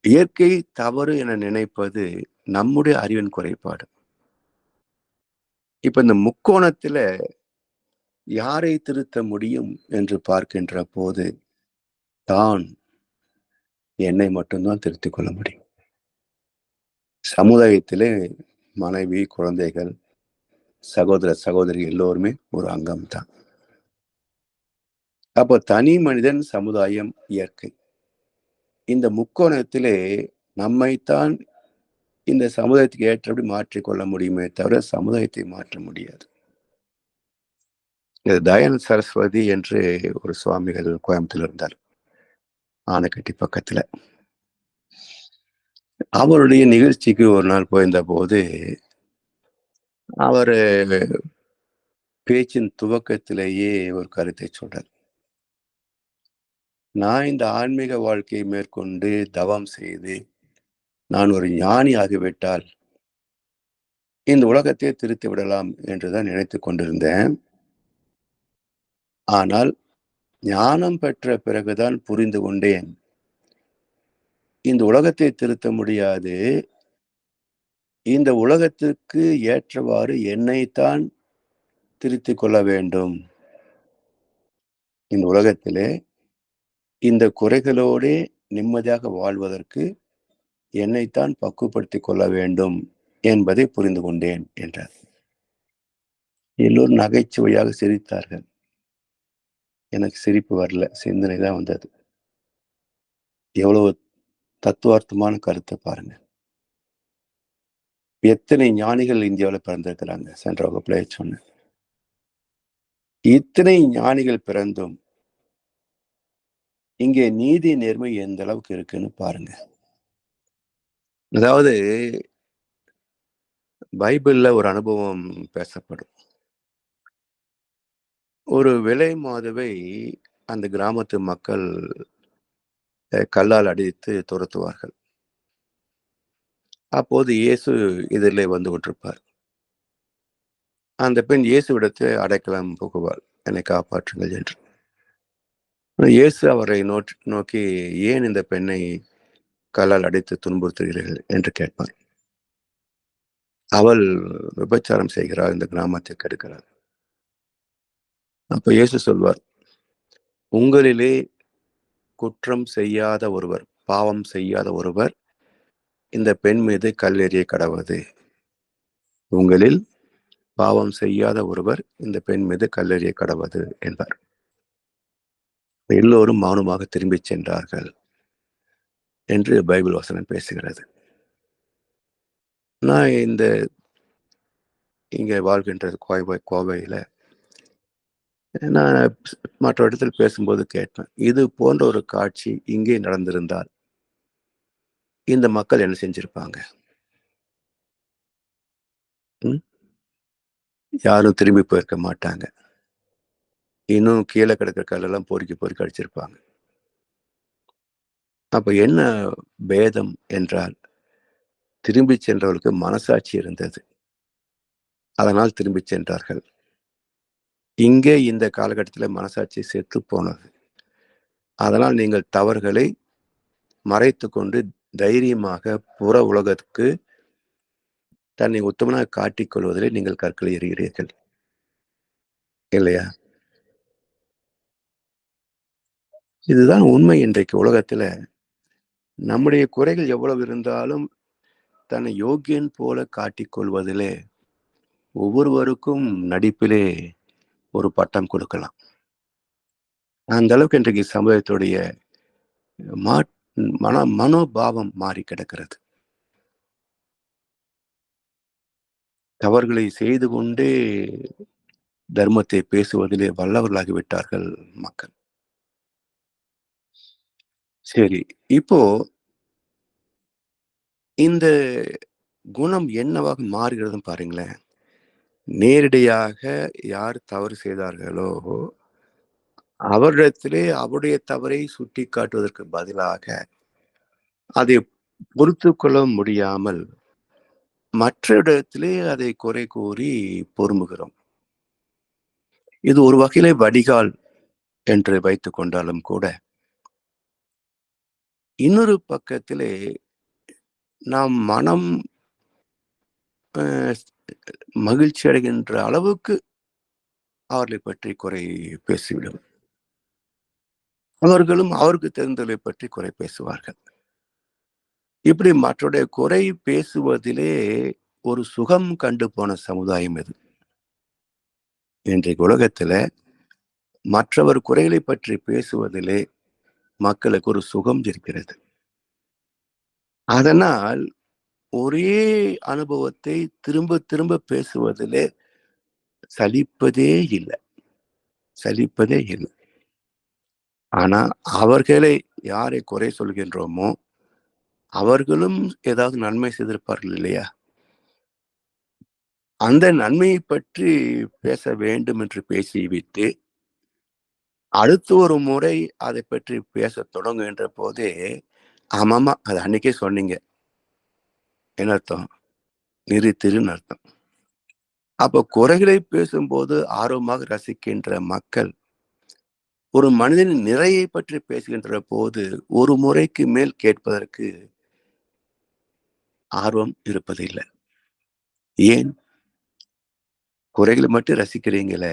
[SPEAKER 1] இயற்கை தவறு என நினைப்பது நம்முடைய அறிவின் குறைபாடு. இப்ப இந்த முக்கோணத்துல யாரை திருத்த முடியும் என்று பார்க்கின்ற போது தான் என்னை மட்டும்தான் திருத்திக் கொள்ள முடியும். சமுதாயத்திலே மனைவி, குழந்தைகள், சகோதர சகோதரி எல்லோருமே ஒரு அங்கம்தான். அப்போ தனி மனிதன், சமுதாயம், இயற்கை இந்த முக்கோணத்திலே நம்மைத்தான் இந்த சமுதாயத்துக்கு ஏற்றபடி மாற்றிக்கொள்ள முடியுமே தவிர சமுதாயத்தை மாற்ற முடியாது. தயானந்த சரஸ்வதி என்று ஒரு சுவாமிகள் கோயம்புத்தூர்ல இருந்தார், ஆனைக்கட்டி பக்கத்துல. அவருடைய நிகழ்ச்சிக்கு ஒரு நாள் போயிருந்த போது அவர் பேச்சின் துவக்கத்திலேயே ஒரு கருத்தை சொல்றார். நான் இந்த ஆன்மீக வாழ்க்கையை மேற்கொண்டு தவம் செய்து நான் ஒரு ஞானி ஆகிவிட்டால் இந்த உலகத்தை திருத்தி விடலாம் என்றுதான் நினைத்துக் கொண்டிருந்தேன். ஆனால் ஞானம் பெற்ற பிறகுதான் புரிந்து கொண்டேன், இந்த உலகத்தை திருத்த முடியாது. இந்த உலகத்துக்கு ஏற்றவாறு என்னைத்தான் திருத்திக் கொள்ள வேண்டும். இந்த உலகத்திலே இந்த குறைகளோடு நிம்மதியாக வாழ்வதற்கு என்னைத்தான் பக்குவப்படுத்திக் கொள்ள வேண்டும் என்பதை புரிந்து கொண்டேன் என்றார். எல்லோரும் நகைச்சுவையாக சிரித்தார்கள். எனக்கு சிரிப்பு வரல, சிந்தனை தான் வந்தது. எவ்வளவு தத்துவார்த்தமான கருத்தை பாருங்க. எத்தனை ஞானிகள் இந்தியாவில் பிறந்திருக்கிறாங்க, சென்ற வகுப்புல சொன்னேன். இத்தனை ஞானிகள் பிறந்தும் இங்கே நீதி நேர்மை எந்த அளவுக்கு இருக்குன்னு பாருங்க. அதாவது பைபிள்ல ஒரு அனுபவம் பேசப்படும். ஒரு விலை மாதுவை அந்த கிராமத்து மக்கள் கல்லால் அடித்து துரத்துவார்கள். அப்போது இயேசு எதிரிலே வந்து கொண்டிருப்பார். அந்த பெண் இயேசுவிடத்து அடைக்கலம் புகுவாள், என்னை காப்பாற்றுங்கள் என்று. இயேசு அவரை நோக்கி ஏன் இந்த பெண்ணை கல்லால் அடித்து துன்புறுத்துகிறீர்கள் என்று கேட்பார். அவள் விபச்சாரம் செய்கிறாள், இந்த கிராமத்தை கெடுக்கிறாள். அப்ப இயேசு சொல்வார், உங்களிலே குற்றம் செய்யாத ஒருவர், பாவம் செய்யாத ஒருவர் இந்த பெண் மீது கல்லெறிய கடவது. உங்களில் பாவம் செய்யாத ஒருவர் இந்த பெண் மீது கல்லெறிய கடவது என்பார். எல்லோரும் மௌனமாக திரும்பி சென்றார்கள் என்று பைபிள் வசனம் பேசுகிறது. நான் இங்க வாழ்கின்ற கோவையில நான் மற்ற இடத்தில் பேசும்போது கேட்டேன், இது போன்ற ஒரு காட்சி இங்கே நடந்திருந்தால் இந்த மக்கள் என்ன செஞ்சிருப்பாங்க? யாரும் திரும்பி போயிருக்க மாட்டாங்க. இன்னும் கீழே கிடக்கிற கல்லெல்லாம் பொறுக்கி பொறுக்கி அடிச்சிருப்பாங்க. அப்ப என்ன பேதம் என்றால், திரும்பி சென்றவர்களுக்கு மனசாட்சி இருந்தது, அதனால் திரும்பி சென்றார்கள். இங்கே இந்த காலகட்டத்தில் மனசாட்சி செத்து போனது. அதனால் நீங்கள் தவறுகளை மறைத்து கொண்டு தைரியமாக புற உலகத்துக்கு தன்னை உத்தமனாக காட்டிக் கொள்வதிலே நீங்கள் கற்களை எறிகிறீர்கள் இல்லையா? இதுதான் உண்மை. இன்றைக்கு உலகத்துல நம்முடைய குறைகள் எவ்வளவு இருந்தாலும் தன்னை யோக்கியன் போல காட்டிக் கொள்வதிலே ஒவ்வொருவருக்கும் நடிப்பிலே ஒரு பட்டம் கொடுக்கலாம். அந்த அளவுக்கு இன்றைக்கு சமுதாயத்துடைய மா மனோபாவம் மாறி கிடக்கிறது. தவறுகளை செய்து கொண்டே தர்மத்தை பேசுவதிலே வல்லவர்களாகிவிட்டார்கள் மக்கள். சரி, இப்போ இந்த குணம் என்னவாக மாறுகிறதுன்னு பாருங்களேன். நேரடியாக யார் தவறு செய்தார்களோ அவரிடத்திலே அவருடைய தவறை சுட்டிக்காட்டுவதற்கு பதிலாக அதை பொறுத்து கொள்ள முடியாமல் மற்ற இடத்திலே அதை குறை கூறி பொறுமுகிறோம். இது ஒரு வகையிலே வடிகால் என்று வைத்துக் கொண்டாலும் கூட, இன்னொரு பக்கத்திலே நாம் மனம் மகிழ்ச்சி அடைகின்ற அளவுக்கு அவர்களை பற்றி குறை பேசிவிடும். அவர்களும் அவருக்கு தெரிந்ததை பற்றி குறை பேசுவார்கள். இப்படி மற்றவருடைய குறை பேசுவதிலே ஒரு சுகம் கண்டு போன சமுதாயம் இது. இன்றைக்கு உலகத்துல மற்றவர் குறைகளை பற்றி பேசுவதிலே மக்களுக்கு ஒரு சுகம் இருக்கிறது. அதனால் ஒரே அனுபவத்தை திரும்ப திரும்ப பேசுவதிலே சலிப்பதே இல்லை. சலிப்பதே இல்லை. ஆனா அவர்களை யாரை குறை சொல்கின்றோமோ அவர்களும் ஏதாவது நன்மை செய்திருப்பார்கள் இல்லையா? அந்த நன்மையை பற்றி பேச வேண்டும் என்று பேசிவிட்டு அடுத்த ஒரு முறை அதை பற்றி பேச தொடங்குகின்ற போதே, ஆமாமா அது அன்னைக்கே சொன்னீங்க. என்ன அர்த்தம்? நிறுத்திருன்னு அர்த்தம். அப்ப குறைகளை பேசும்போது ஆர்வமாக ரசிக்கின்ற மக்கள் ஒரு மனிதனின் நிறையை பற்றி பேசுகின்ற போது ஒரு முறைக்கு மேல் கேட்பதற்கு ஆர்வம் இருப்பதில்லை. ஏன்? குறைகளை மட்டும் ரசிக்கிறீங்களே,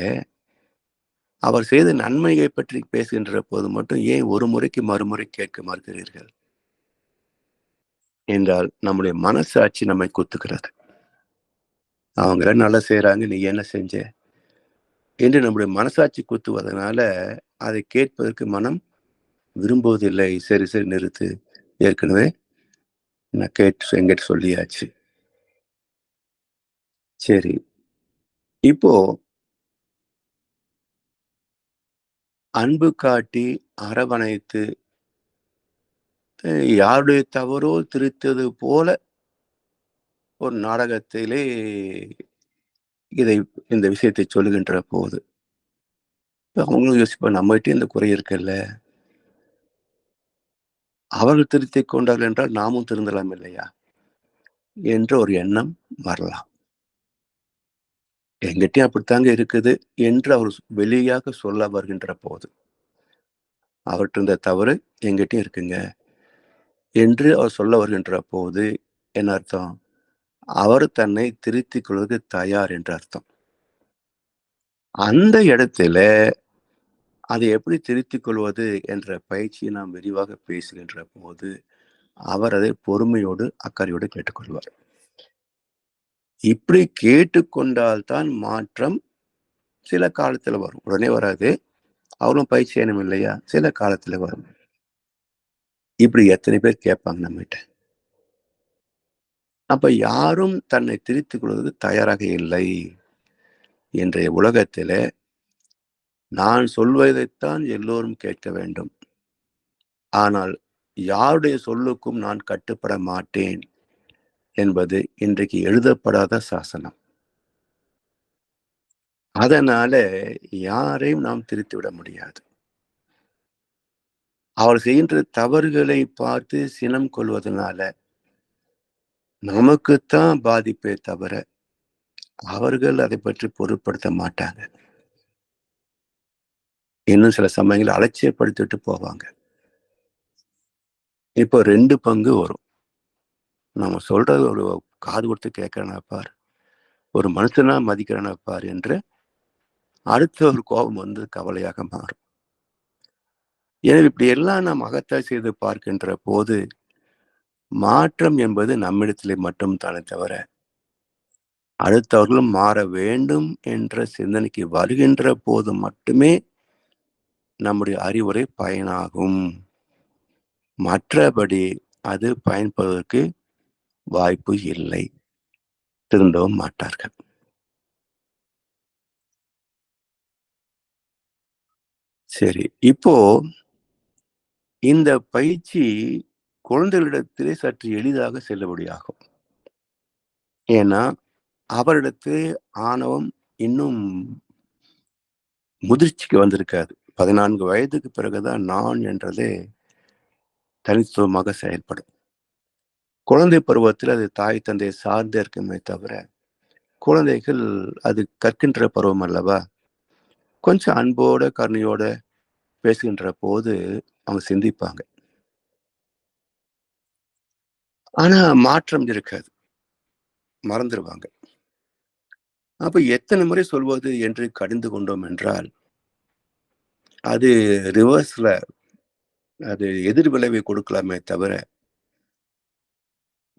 [SPEAKER 1] அவர் செய்த நன்மையை பற்றி பேசுகின்ற போது மட்டும் ஏன் ஒரு முறைக்கு மறுமுறை கேட்க மறுக்கிறீர்கள் என்றால் நம்முடைய மனசாட்சி நம்மை குத்துக்கிறது. அவங்க நல்லா செய்யறாங்க, நீ என்ன செஞ்ச என்று நம்முடைய மனசாட்சி குத்துவதனால அதை கேட்பதற்கு மனம் விரும்புவதில்லை. சரி சரி நிறுத்து, ஏற்கனவே நான் எங்கிட்ட சொல்லியாச்சு. சரி, இப்போ அன்பு காட்டி அரவணைத்து யாருடைய தவறோ திருத்தது போல ஒரு நாடகத்திலே இந்த விஷயத்தை சொல்லுகின்ற போது அவங்களும் யோசிப்பாங்க, நம்மகிட்டே இந்த குறை இருக்குல்ல, அவர்கள் திருத்திக் கொண்டார்கள் என்றால் நாமும் திருந்தலாம் இல்லையா என்ற ஒரு எண்ணம் வரலாம். எங்கிட்டயும் அப்படித்தாங்க இருக்குது என்று அவர் வெளியாக சொல்ல வருகின்ற போது அவர்கிட்ட இருந்த தவறு எங்கிட்டயும் இருக்குங்க என்று அவர் சொல்ல வருகின்ற போது என்ன அர்த்தம்? அவர் தன்னை திருத்திக் கொள்வதற்கு தயார் என்று அர்த்தம். அந்த இடத்துல அதை எப்படி திருத்திக் கொள்வது என்ற பயிற்சியை நாம் விரிவாக பேசுகின்ற போது அவர் அதை பொறுமையோடு அக்கறையோடு கேட்டுக்கொள்வார். இப்படி கேட்டுக்கொண்டால்தான் மாற்றம் சில காலத்துல வரும். உடனே வராது. அவரும் பயிற்சி செய்யணும் இல்லையா? சில காலத்துல வரும். இப்படி எத்தனை பேர் கேட்பாங்க நம்மகிட்ட. அப்ப யாரும் தன்னை திருத்திக் கொள்வதற்கு தயாராக இல்லை. இன்றைய உலகத்திலே நான் சொல்வதைத்தான் எல்லோரும் கேட்க வேண்டும். ஆனால் யாருடைய சொல்லுக்கும் நான் கட்டுப்பட மாட்டேன் என்பது இன்றைக்கு எழுதப்படாத சாசனம். அதனால யாரையும் நாம் திருத்திவிட முடியாது. அவர் செய்கின்ற தவறுகளை பார்த்து சினம் கொள்வதனால நமக்குத்தான் பாதிப்பே தவிர அவர்கள் அதை பற்றி பொருட்படுத்த மாட்டாங்க. இன்னும் சில சமயங்கள் அலட்சியப்படுத்திட்டு போவாங்க. இப்போ 2 பங்கு வரும். நம்ம சொல்றது ஒரு காது கொடுத்து கேட்கறனா பார், ஒரு மனுஷனா மதிக்கிறனா பார் என்று அடுத்த ஒரு கோபம் வந்து கவலையாக மாறும். எனவே இப்படி எல்லாம் நாம் அகத்தாய் செய்து பார்க்கின்ற போது மாற்றம் என்பது நம்மிடத்திலே மட்டும் தானே தவிர, அடுத்தவர்களும் மாற வேண்டும் என்ற சிந்தனைக்கு வருகின்ற போது மட்டுமே நம்முடைய அறிவுரை பயனாகும். மற்றபடி அது பயன்படுவதற்கு வாய்ப்பு இல்லை. திருந்தவும் மாட்டார்கள். சரி. இப்போ இந்த பயிற்சி குழந்தைகளிடத்திலே சற்று எளிதாக செல்லுபடியாகும். ஏன்னா, அவரிடத்து ஆணவம் இன்னும் முதிர்ச்சிக்கு வந்திருக்காது. 14 வயதுக்கு பிறகுதான் நான் என்றதே தனித்துவமாக செயல்படும். குழந்தை பருவத்தில் அது தாய் தந்தையை சார்ந்தே இருக்குமே தவிர, குழந்தைகள் அது கற்கின்ற பருவம் அல்லவா? கொஞ்சம் அன்போட, கருணையோட பேசுகின்ற போது அவங்க சிந்திப்பாங்க. ஆனா மாற்றம் இருக்காது. மறந்துருவாங்க. அப்ப எத்தனை முறை சொல்வது என்று கடிந்து கொண்டோம் என்றால், அது ரிவர்ஸ்ல அது எதிர் விளைவை கொடுக்கலாமே தவிர,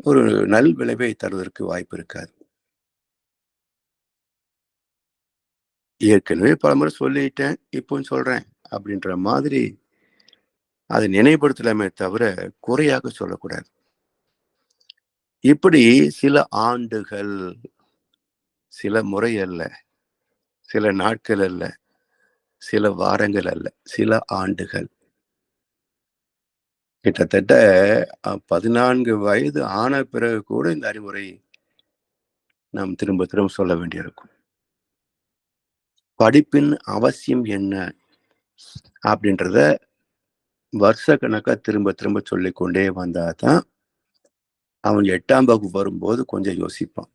[SPEAKER 1] ஒரு நல் விளைவை தருவதற்கு வாய்ப்பு இருக்காது. ஏற்கனவே பலமுறை சொல்லிட்டேன், இப்பவும் சொல்றேன் அப்படின்ற மாதிரி அதை நினைவுபடுத்தலாமே தவிர, குறையாக சொல்லக்கூடாது. இப்படி சில ஆண்டுகள், சில முறை அல்ல, சில நாட்கள் அல்ல, சில வாரங்கள் அல்ல, சில ஆண்டுகள். கிட்டத்தட்ட 14 வயது ஆன பிறகு கூட இந்த அறிவுரை நாம் திரும்ப திரும்ப சொல்ல வேண்டியிருக்கும். படிப்பின் அவசியம் என்ன அப்படின்றத வருஷ கணக்கா திரும்ப திரும்ப சொல்லிக்கொண்டே வந்தா தான், அவன் 8ஆம் வகுப்பு வரும்போது கொஞ்சம் யோசிப்பான்.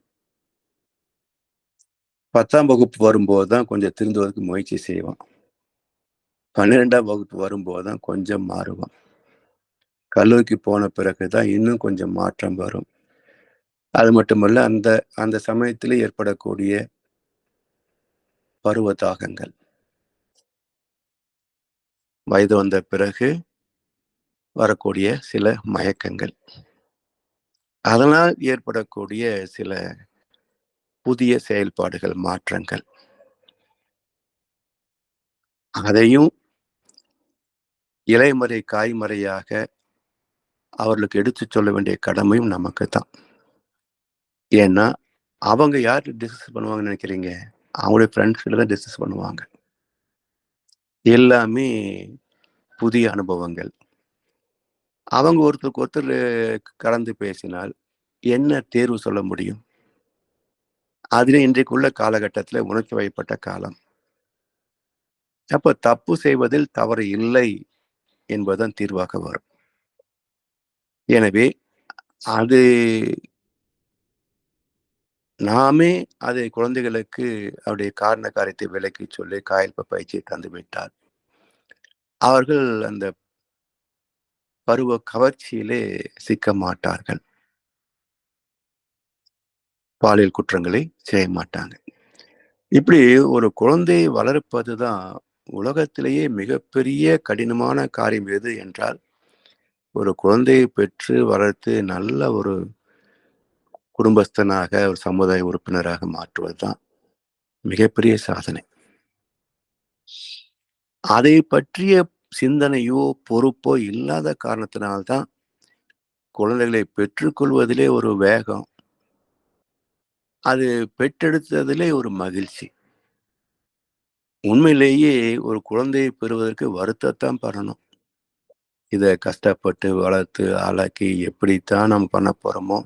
[SPEAKER 1] 10ஆம் வகுப்பு வரும்போது தான் கொஞ்சம் திருந்துவதற்கு முயற்சி செய்வான். 12ஆம் வகுப்பு வரும்போது தான் கொஞ்சம் மாறுவான். கல்லூரிக்கு போன பிறகு தான் இன்னும் கொஞ்சம் மாற்றம் வரும். அது மட்டுமல்ல, அந்த அந்த சமயத்திலே ஏற்படக்கூடிய பருவ தாகங்கள். வயது வந்த பிறகு வரக்கூடிய சில மயக்கங்கள். அதனால் ஏற்படக்கூடிய சில புதிய செயல்பாடுகள், மாற்றங்கள். அதையும் இலைமறை, காய்மறையாக அவர்களுக்கு எடுத்துச் சொல்ல வேண்டிய கடமையும் நமக்கு தான். ஏன்னா, அவங்க யார்ட்ட டிஸ்கஸ் பண்ணுவாங்கன்னு நெனைக்கிறீங்க? அவங்களுடைய ஃப்ரெண்ட்ஸ் கிட்ட தான் டிஸ்கஸ் பண்ணுவாங்க. எல்லாமே புதிய அனுபவங்கள். அவங்க ஒருத்தருக்கு ஒருத்தர் கலந்து பேசினால், என்ன தேர்வு சொல்ல முடியும்? அதிலே இன்றைக்குள்ள காலகட்டத்தில உணர்ச்சி வயப்பட்ட காலம். அப்ப தப்பு செய்வதில் தவறு இல்லை என்பதுதான் தீர்வாக வரும். எனவே, அது நாமே அதை குழந்தைகளுக்கு அவருடைய காரண காரியத்தை விளக்கிச் சொல்லி காயல்ப பயிற்சியை தந்துவிட்டால், அவர்கள் அந்த பருவ கவர்ச்சியிலே சிக்க மாட்டார்கள். பாலியல் குற்றங்களை செய்ய மாட்டாங்க. இப்படி ஒரு குழந்தையை வளர்ப்பது தான் உலகத்திலேயே மிகப்பெரிய கடினமான காரியம் எது என்றால், ஒரு குழந்தையை பெற்று வளர்த்து நல்ல ஒரு குடும்பஸ்தனாக, ஒரு சமுதாய உறுப்பினராக மாற்றுவது தான் மிகப்பெரிய சாதனை. அதை பற்றிய சிந்தனையோ, பொறுப்போ இல்லாத காரணத்தினால்தான் குழந்தைகளை பெற்றுக்கொள்வதிலே ஒரு வேகம், அது பெற்றெடுத்ததிலே ஒரு மகிழ்ச்சி. உண்மையிலேயே ஒரு குழந்தையை பெறுவதற்கு வருத்தத்தான் படணும். இத கஷ்டப்பட்டு வளர்த்து, ஆளாக்கி எப்படித்தான் நாம் பண்ண போறோமோ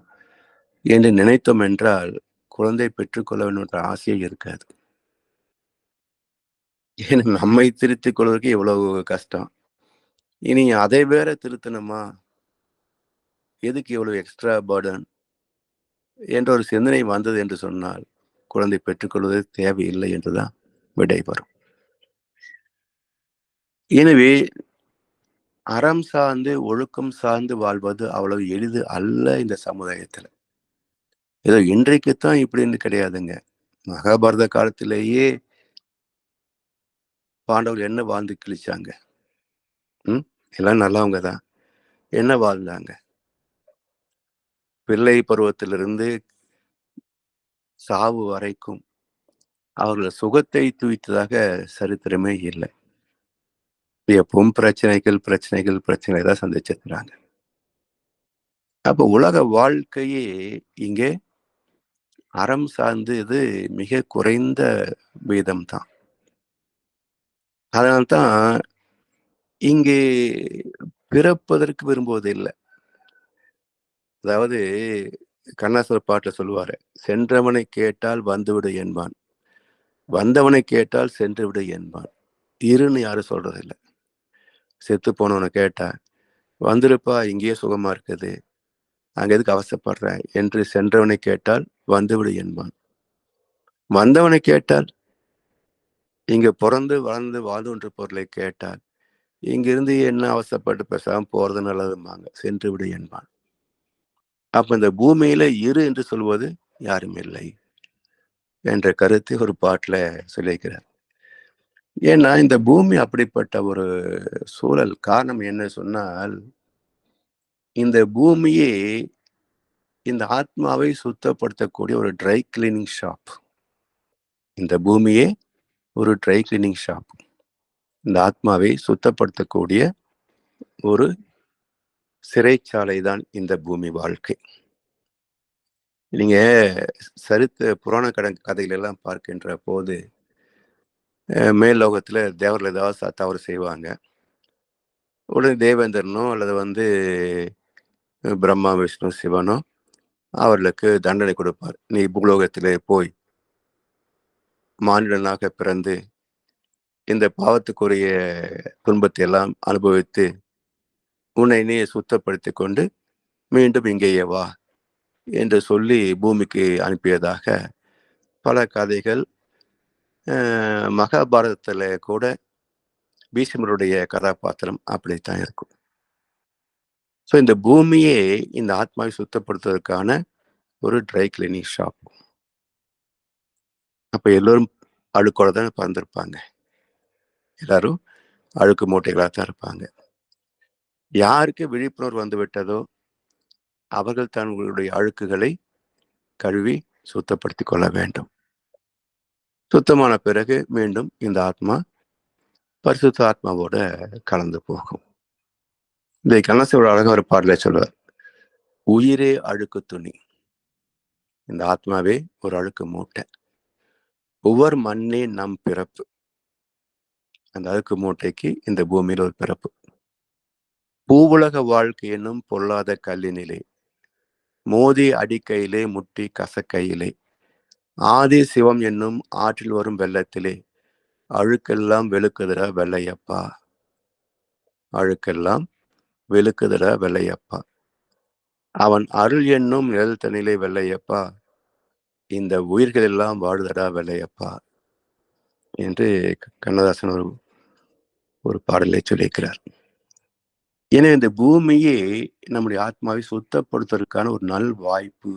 [SPEAKER 1] என்று நினைத்தோம் என்றால், குழந்தை பெற்றுக்கொள்ள வேண்டும் என்ற ஆசையே இருக்காது. ஏன்னா நம்மை திருத்திக் கொள்வதற்கு எவ்வளவு கஷ்டம். இனி அதை வேற திருத்தணுமா? எதுக்கு இவ்வளவு எக்ஸ்ட்ரா பர்டன் என்ற ஒரு சிந்தனை வந்தது என்று சொன்னால், குழந்தை பெற்றுக்கொள்வது தேவையில்லை என்றுதான் விடை வரும். எனவே அறம் சார்ந்து, ஒழுக்கம் சார்ந்து வாழ்வது அவ்வளவு எளிது அல்ல இந்த சமுதாயத்துல. ஏதோ இன்றைக்குத்தான் இப்படின்னு கிடையாதுங்க. மகாபாரத காலத்திலேயே பாண்டவர்கள் என்ன வாழ்ந்து கிழிச்சாங்க? ம். எல்லாம் நல்லவங்க தான். என்ன வாழ்ந்தாங்க? பிள்ளை பருவத்திலிருந்து சாவு வரைக்கும் அவர்கள் சுகத்தை துய்த்ததாக சரித்திரமே இல்லை. எப்பவும் பிரச்சனைகள் பிரச்சனைகள் பிரச்சனை தான் சந்திச்சிருக்கிறாங்க. அப்ப உலக வாழ்க்கையே இங்கே அறம் சார்ந்து இது மிக குறைந்த வீதம் தான். அதனால்தான் இங்கே பிறப்பதற்கு விரும்புவது இல்லை. அதாவது கண்ணாசர் பாட்டுல சொல்லுவாரு, சென்றவனை கேட்டால் வந்துவிடு என்பான், வந்தவனை கேட்டால் சென்று விடு என்பான். இருன்னு யாரும் சொல்றது இல்லை. செத்து போனவனை கேட்டா வந்துருப்பா, இங்கேயே சுகமா இருக்குது, அங்க எதுக்கு அவசப்படுற என்று சென்றவனை கேட்டால் வந்துவிடு என்பான். வந்தவனை கேட்டால் இங்க பிறந்து வளர்ந்து வாழ்வுன்ற பொருளை கேட்டால் இங்கிருந்து என்ன அவசப்பட்டு பேசாம போறது நல்லதும்பாங்க, சென்று விடு என்பான். அப்ப இந்த பூமியில இரு என்று சொல்வது யாரும் இல்லை என்ற கருத்தை ஒரு பாட்டுல சொல்லியிருக்கிறார். ஏன்னா இந்த பூமி அப்படிப்பட்ட ஒரு சூழல். காரணம் என்ன சொன்னால், இந்த பூமியே இந்த ஆத்மாவை சுத்தப்படுத்தக்கூடிய ஒரு ட்ரை கிளீனிங் ஷாப். இந்த பூமியே ஒரு ட்ரை கிளீனிங் ஷாப். இந்த ஆத்மாவை சுத்தப்படுத்தக்கூடிய ஒரு சிறைச்சாலை தான் இந்த பூமி வாழ்க்கை. நீங்க புராண கதைகள் எல்லாம் பார்க்கின்ற போது மேல் லோகத்துல தேவர்கள் ஏதாவது தவறு செய்வாங்க. உடனே தேவேந்திரனோ அல்லது பிரம்மா விஷ்ணு சிவனோ அவர்களுக்கு தண்டனை கொடுப்பார். நீ பூலோகத்திலே போய் மானிடனாக பிறந்து இந்த பாவத்துக்குரிய துன்பத்தை எல்லாம் அனுபவித்து உன்னை நீ சுத்தப்படுத்தி கொண்டு மீண்டும் இங்கேயே வா என்று சொல்லி பூமிக்கு அனுப்பியதாக பல கதைகள். மகாபாரதத்துல கூட பீஷ்மருடைய கதாபாத்திரம் அப்படித்தான் இருக்கும். ஸோ இந்த பூமியே இந்த ஆத்மாவை சுத்தப்படுத்துவதற்கான ஒரு ட்ரை கிளீனிங் ஷாப். அப்ப எல்லோரும் அழுக்கோட தான் பறந்திருப்பாங்க. எல்லாரும் அழுக்கு மூட்டைகளாக தான் இருப்பாங்க. யாருக்கு விழிப்புணர்வு வந்து விட்டதோ அவர்கள் தங்களுடைய அழுக்குகளை கழுவி சுத்தப்படுத்திக் கொள்ள வேண்டும். சுத்தமான பிறகு மீண்டும் இந்த ஆத்மா பரிசுத்த ஆத்மாவோட கலந்து போகும். இந்த கண்ணசோட அழகா ஒரு பாடல சொல்லுவார், உயிரே அழுக்கு துணி, இந்த ஆத்மாவே ஒரு அழுக்கு மூட்டை, ஒவ்வொரு மண்ணே நம் பிறப்பு. அந்த அழுக்கு மூட்டைக்கு இந்த பூமியில ஒரு பிறப்பு. பூவுலக வாழ்க்கை என்னும் பொல்லாத கல்லினிலே மோதி அடிக்கையிலே முட்டி கசக்கையிலே ஆதி சிவம் என்னும் ஆற்றில் வரும் வெள்ளத்திலே அழுக்கெல்லாம் வெளுக்குதிர வெள்ளையப்பா, அழுக்கெல்லாம் வெளுக்குதிர வெள்ளையப்பா, அவன் அருள் என்னும் நிழல் தனிலே வெள்ளையப்பா, இந்த உயிர்கள் எல்லாம் வாழுதடா வெள்ளையப்பா என்று கண்ணதாசன் ஒரு பாடலை சொல்லியிருக்கிறார். ஏன்னா இந்த பூமியே நம்முடைய ஆத்மாவை சுத்தப்படுத்துவதற்கான ஒரு நல் வாய்ப்பு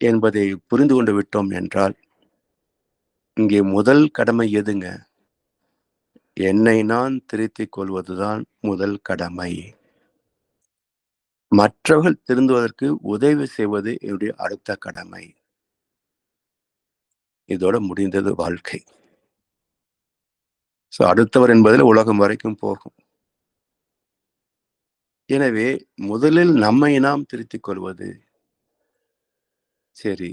[SPEAKER 1] என்பதை புரிந்து கொண்டு விட்டோம் என்றால், இங்கே முதல் கடமை எதுங்க? என்னை நான் திருத்திக் கொள்வதுதான் முதல் கடமை. மற்றவர்கள் திருந்துவதற்கு உதவி செய்வது என்னுடைய அடுத்த கடமை. இதோட முடிந்தது வாழ்க்கை. ஸோ அடுத்தவர் என்பதில் உலகம் வரைக்கும் போகும். எனவே முதலில் நம்மை நாம் திருத்திக் கொள்வது. சரி,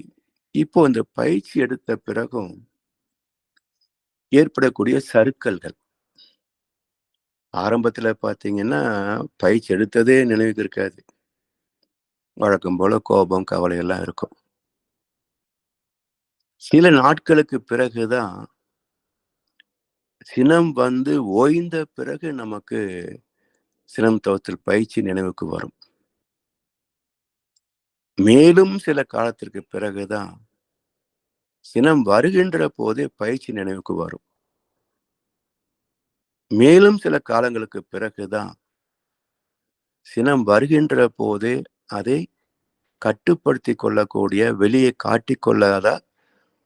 [SPEAKER 1] இப்போ இந்த பயிற்சி எடுத்த பிறகும் ஏற்படக்கூடிய சறுக்கல்கள். ஆரம்பத்துல பாத்தீங்கன்னா பயிற்சி எடுத்ததே நினைவுக்கு இருக்காது. வழக்கம் போல கோபம் கவலை எல்லாம் இருக்கும். சில நாட்களுக்கு பிறகுதான் சினம் வந்து ஓய்ந்த பிறகு நமக்கு சினம் தவிர்த்தல் பயிற்சி நினைவுக்கு வரும். மேலும் சில காலத்திற்கு பிறகுதான் சினம் வருகின்ற போதே பயிற்சி நினைவுக்கு வரும். மேலும் சில காலங்களுக்கு பிறகுதான் சினம் வருகின்ற போதே அதை கட்டுப்படுத்தி கொள்ளக்கூடிய, வெளியே காட்டிக்கொள்ளாத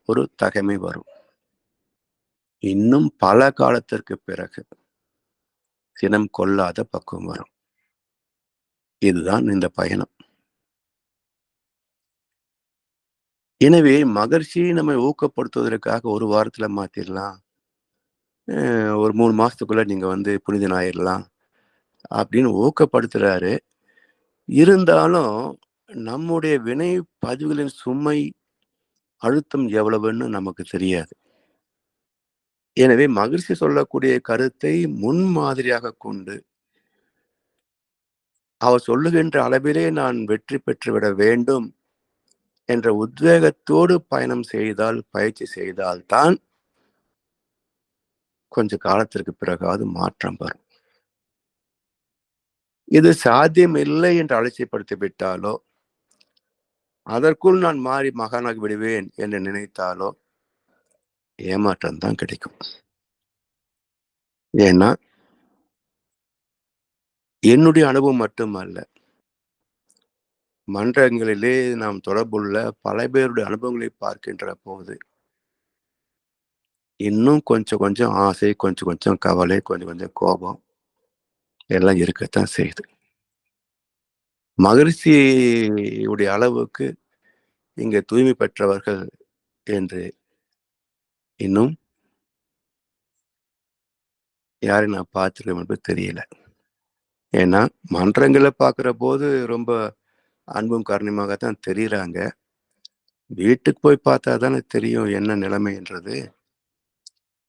[SPEAKER 1] ஒரு தகைமை வரும். இன்னும் பல காலத்திற்கு பிறகு சினம் கொள்ளாத பக்குவம் வரும். இதுதான் இந்த பயணம். எனவே மகிழ்ச்சி நம்மை ஊக்கப்படுத்துவதற்காக ஒரு வாரத்துல மாத்திரலாம். ஒரு 3 மாசத்துக்குள்ள நீங்க வந்து புனிதன் ஆயிரலாம் அப்படின்னு ஊக்கப்படுத்துறாரு. இருந்தாலும் நம்முடைய வினை பதிவுகளின் சுமை, அழுத்தம் எவ்வளவுன்னு நமக்கு தெரியாது. எனவே மகிழ்ச்சி சொல்லக்கூடிய கருத்தை முன்மாதிரியாக கொண்டு, அவர் சொல்லுகின்ற அளவிலே நான் வெற்றி பெற்றுவிட வேண்டும் என்ற உத்வேகத்தோடு பயணம் செய்தால், பயிற்சி செய்தால் தான் கொஞ்ச காலத்திற்கு பிறகாவது மாற்றம் வரும். இது சாத்தியம் இல்லை என்று அலட்சியப்படுத்தி விட்டாலோ, அதற்குள் நான் மாறி மகானாகி விடுவேன் என்று நினைத்தாலோ, ஏமாற்றம் தான் கிடைக்கும். ஏன்னா, என்னுடைய அனுபவம் மட்டுமல்ல. மன்றங்களிலே நாம் தொடர்புள்ள பல பேருடைய அனுபவங்களை பார்க்கின்ற போது, இன்னும் கொஞ்சம் கொஞ்சம் ஆசை, கொஞ்சம் கொஞ்சம் கவலை, கொஞ்சம் கொஞ்சம் கோபம் எல்லாம் இருக்கத்தான் செய்யுது. மகிழ்ச்சியுடைய அளவுக்கு இங்க தூய்மை பெற்றவர்கள் என்று இன்னும் யாரையும் நான் பார்த்திருக்கேன் என்பது தெரியல. ஏன்னா, மன்றங்கள பார்க்கிறபோது ரொம்ப அன்பும் கருணையுமாகத்தான் தெரியிறாங்க. வீட்டுக்கு போய் பார்த்தா தானே தெரியும் என்ன நிலைமைன்றது.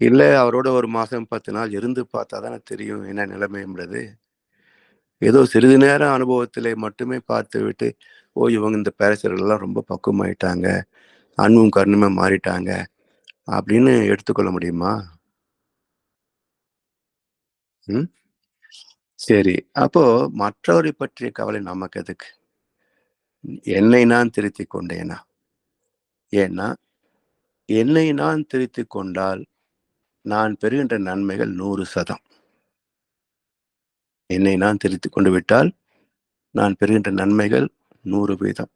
[SPEAKER 1] இல்ல அவரோட 1 மாசம் 10 நாள் இருந்து பார்த்தா தானே தெரியும் என்ன நிலைமைன்றது. ஏதோ சிறிது நேர அனுபவத்திலே மட்டுமே பார்த்துவிட்டு, ஓ! இவங்க இந்த பேரரசர்கள்லாம் ரொம்ப பக்குவமாயிட்டாங்க. அன்பும் கருணையுமா மாறிட்டாங்க. அப்படின்னு எடுத்துக்கொள்ள முடியுமா? ம். சரி. அப்போ மற்றவரை பற்றிய கவலை நமக்கு எதுக்கு? என்னை நான் திருத்திக் கொண்டேனா? ஏன்னா, என்னை நான் திருத்திக் கொண்டால், நான் பெறுகின்ற நன்மைகள் 100%. என்னை நான் திருத்திக் கொண்டு விட்டால், நான் பெறுகின்ற நன்மைகள் 100%.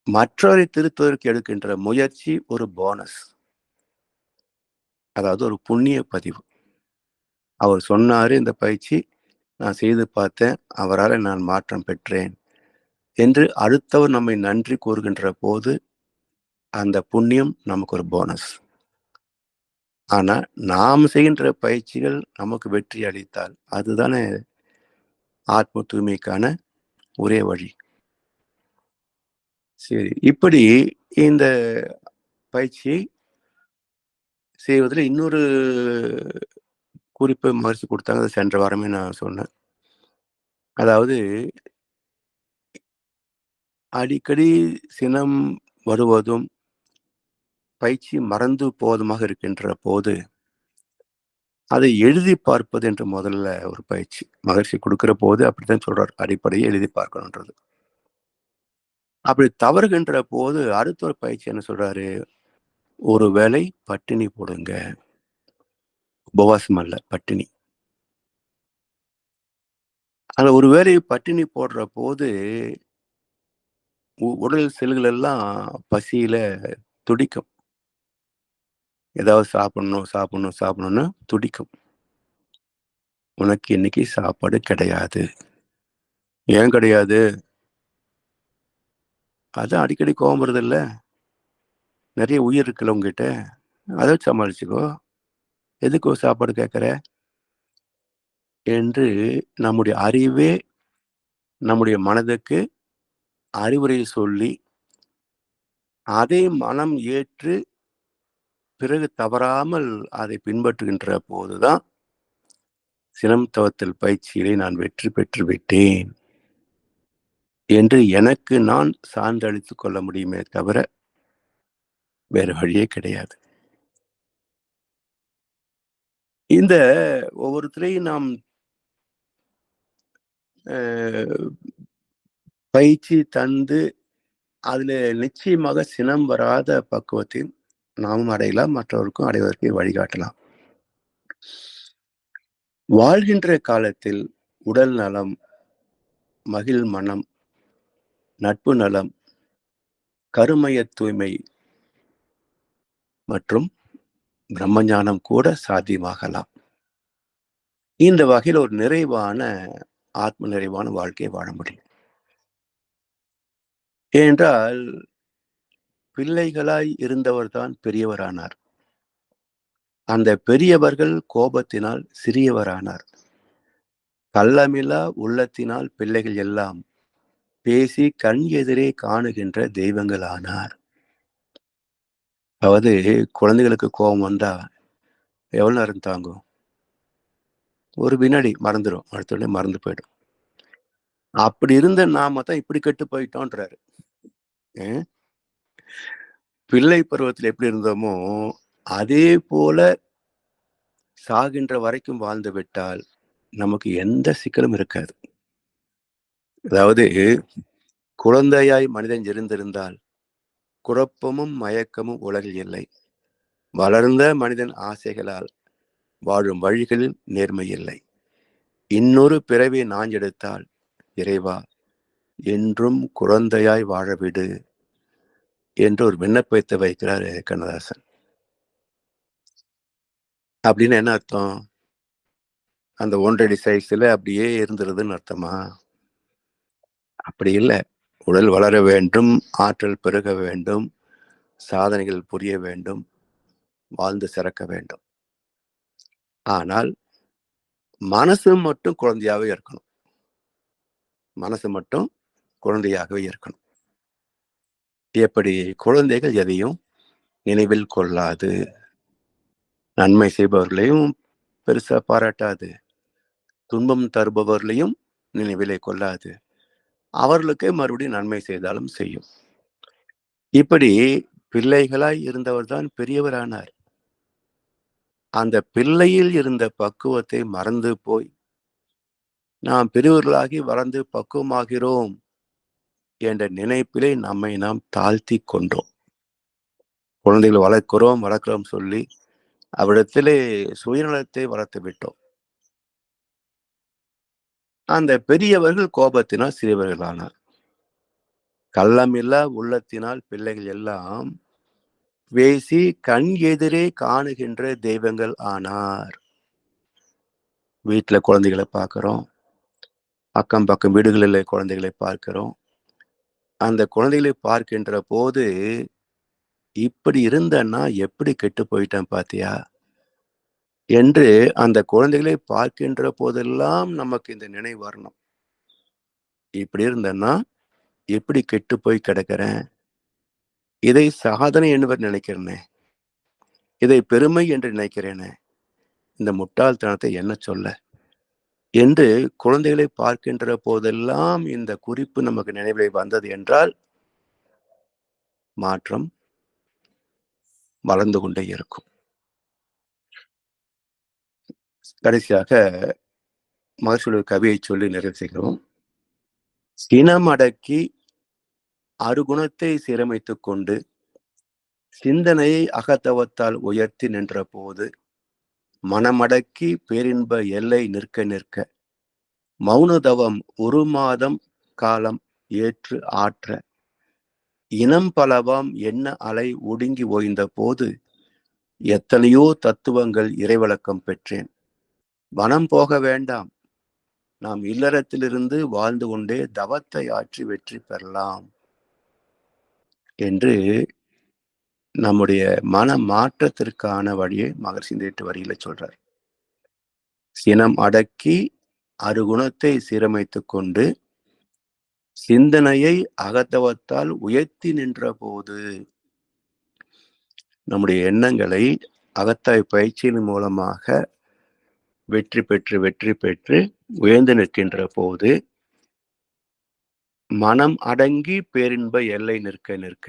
[SPEAKER 1] மற்றவரை திருத்துவதற்கு எடுக்கின்ற முயற்சி ஒரு போனஸ். அதாவது ஒரு புண்ணிய பதிவு. அவர் சொன்னாரு இந்த பயிற்சி, நான் செய்து பார்த்தேன். அவரால நான் மாற்றம் பெற்றேன். என்று அடுத்தவர் நம்மை நன்றி கூறுகின்ற போது, அந்த புண்ணியம் நமக்கு ஒரு போனஸ். ஆனா, நாம் செய்கின்ற பயிற்சிகள் நமக்கு வெற்றி அளித்தால், அதுதானே ஆத்ம தூய்மைக்கான ஒரே வழி. சரி. இப்படி இந்த பயிற்சியை செய்வதில இன்னொரு குறிப்பு மகிழ்ச்சி குடுத்தாங்க. அது சென்ற வாரமே நான் சொன்னேன். அதாவது அடிக்கடி சினம் வருவதும், பயிற்சி மறந்து போவதுமாக இருக்கின்ற போது, அதை எழுதி பார்ப்பது என்று முதல்ல ஒரு பயிற்சி. மகிழ்ச்சி குடுக்கிற போது அப்படித்தான் சொல்றார். அடிப்படையை எழுதி பார்க்கணுன்றது. அப்படி தவறுகின்ற போது அடுத்த ஒரு பயிற்சி என்ன சொல்றாரு? ஒரு வேளை பட்டினி போடுங்க. உபவாசம் அல்ல, பட்டினி. அந்த ஒரு வேளை பட்டினி போடுற போது, உடல் செல்கள் எல்லாம் பசியில துடிக்கும். ஏதாவது சாப்பிடணும், சாப்பிடணும், சாப்பிடணும்னு துடிக்கும். உனக்கு இன்னைக்கு சாப்பாடு கிடையாது. ஏன் கிடையாது? அதான் அடிக்கடி கோவம் வருதுல்ல. நெறைய உயிர் இருக்குல்ல உன்கிட்ட. அத வச்சு சமாளிச்சுக்கோ. எதுக்கு ஒரு சாப்பாடு கேட்கிற? என்று நம்முடைய அறிவே நம்முடைய மனதுக்கு அறிவுரை சொல்லி, அதை மனம் ஏற்று பிறகு தவறாமல் அதை பின்பற்றுகின்ற போதுதான், சினம் தவத்தல் பயிற்சியிலே நான் வெற்றி பெற்று விட்டேன் என்று எனக்கு நான் சான்றளித்துக் கொள்ள முடியுமே தவிர, வேற வழியே கிடையாது. இந்த ஒவ்வொருத்தரையும் நாம் அ பயிற்சி தந்து, அதில நிச்சயமாக சினம் வராத பக்குவத்தில் நாமும் அடையலாம், மற்றவருக்கும் அடைவதற்கு வழிகாட்டலாம். வாழ்கின்ற காலத்தில் உடல் நலம், மகிழ் மனம், நட்பு நலம், கருமைய தூய்மை மற்றும் பிரம்மஞானம் கூட சாத்தியமாகலாம். இந்த வகையில் ஒரு நிறைவான ஆத்ம நிறைவான வாழ்க்கையை வாழ முடியும். ஏனென்றால் பிள்ளைகளாய் இருந்தவர்தான் பெரியவரானார். அந்த பெரியவர்கள் கோபத்தினால் சிறியவரானார். கள்ளமில்லா உள்ளத்தினால் பிள்ளைகள் எல்லாம் பேசி கண் எதிரே காணுகின்ற தெய்வங்கள் ஆனார். அதாவது குழந்தைகளுக்கு கோபம் வந்தா எவ்வளவு நேரம் தாங்கும்? ஒரு வினாடி மறந்துடும், அடுத்த உடனே மறந்து போயிடும். அப்படி இருந்த நாம தான் இப்படி கெட்டு போயிட்டோன்றாரு. பிள்ளை பருவத்தில் எப்படி இருந்தோமோ அதே போல சாகின்ற வரைக்கும் வாழ்ந்து விட்டால் நமக்கு எந்த சிக்கலும் இருக்காது. அதாவது குழந்தையாய் மனிதன் இருந்திருந்தால் குழப்பமும் மயக்கமும் உலகில் இல்லை. வளர்ந்த மனிதன் ஆசைகளால் வாழும் வழிகளில் நேர்மை இல்லை. இன்னொரு பிறவி நான் எடுத்தால் இறைவா என்றும் குழந்தையாய் வாழவிடு என்று ஒரு விண்ணப்பத்தை வைக்கிறார் கண்ணதாசன். அப்படின்னு என்ன அர்த்தம்? அந்த 1.5 சைஸ்ல அப்படியே இருந்துருதுன்னு அர்த்தமா? அப்படி இல்லை. உடல் வளர வேண்டும், ஆற்றல் பெருக வேண்டும், சாதனைகள் புரிய வேண்டும், வாழ்ந்து சிறக்க வேண்டும். ஆனால் மனசு மட்டும் குழந்தையாவே இருக்கணும். மனசு மட்டும் குழந்தையாகவே இருக்கணும். எப்படி? குழந்தைகள் எதையும் நினைவில் கொள்ளாது, நன்மை செய்பவர்களையும் பெருசா பாராட்டாது, துன்பம் தருபவர்களையும் நினைவிலே கொள்ளாது, அவர்களுக்கே மறுபடியும் நன்மை செய்தாலும் செய்யும். இப்படி பிள்ளைகளாய் இருந்தவர்தான் பெரியவரானார். அந்த பிள்ளையில் இருந்த பக்குவத்தை மறந்து போய் நாம் பெரியவர்களாகி வளர்ந்து பக்குவமாகிறோம் என்ற நினைப்பிலே நம்மை நாம் தாழ்த்தி கொண்டோம். குழந்தைகளை வளர்க்கிறோம் சொல்லி அவ்விடத்திலே சுயநலத்தை வளர்த்து விட்டோம். அந்த பெரியவர்கள் கோபத்தினால் சிறியவர்களானார். கள்ளமில்லா உள்ளத்தினால் பிள்ளைகள் எல்லாம் பேசி கண் எதிரே காணுகின்ற தெய்வங்கள் ஆனார். வீட்டுல குழந்தைகளை பார்க்கிறோம், அக்கம் பக்கம் வீடுகளில் குழந்தைகளை பார்க்கிறோம். அந்த குழந்தைகளை பார்க்கின்ற போது இப்படி இருந்தன்னா எப்படி கெட்டு போயிட்டேன் பாத்தியா என்று அந்த குழந்தைகளை பார்க்கின்ற போதெல்லாம் நமக்கு இந்த நினைவு வரணும். இப்படி இருந்தன்னா எப்படி கெட்டு போய் கிடக்கிறேன், இதை சாதனை என்பவர் நினைக்கிறேனே, இதை பெருமை என்று நினைக்கிறேனே, இந்த முட்டாள்தனத்தை என்ன சொல்ல என்று குழந்தைகளை பார்க்கின்ற போதெல்லாம் இந்த குறிப்பு நமக்கு நினைவில் வந்தது என்றால் மாற்றம் வளர்ந்து கொண்டே இருக்கும். கடைசியாக மகர்ஷியுடைய கவியை சொல்லி நிறைவு செய்கிறோம். சினம் அடக்கி அருகுணத்தை சீரமைத்துக் கொண்டு சிந்தனையை அகத்தவத்தால் உயர்த்தி நின்ற போது மனமடக்கி பேரின்ப எல்லை நிற்க நிற்க மௌனதவம் ஒரு மாதம் காலம் ஏற்று ஆற்ற இனம் பலவாம் என்ன அலை ஒடுங்கி ஓய்ந்த போது எத்தனையோ தத்துவங்கள் இறைவழக்கம் பெற்றேன். வனம் போக வேண்டாம், நாம் இல்லறத்திலிருந்து வாழ்ந்து கொண்டே தவத்தை ஆற்றி வெற்றி பெறலாம் என்று நம்முடைய மன மாற்றத்திற்கான வழியை மகர்ஷி இந்த 8 வரியில சொல்றார். சினம் அடக்கி அருகுணத்தை சீரமைத்துக் கொண்டு சிந்தனையை அகத்தவத்தால் உயர்த்தி நின்ற போது, நம்முடைய எண்ணங்களை அகத்தாய் பயிற்சியின் மூலமாக வெற்றி பெற்று உயர்ந்து நிற்கின்ற போது மனம் அடங்கி பேரின்ப எல்லை நிற்க நிற்க,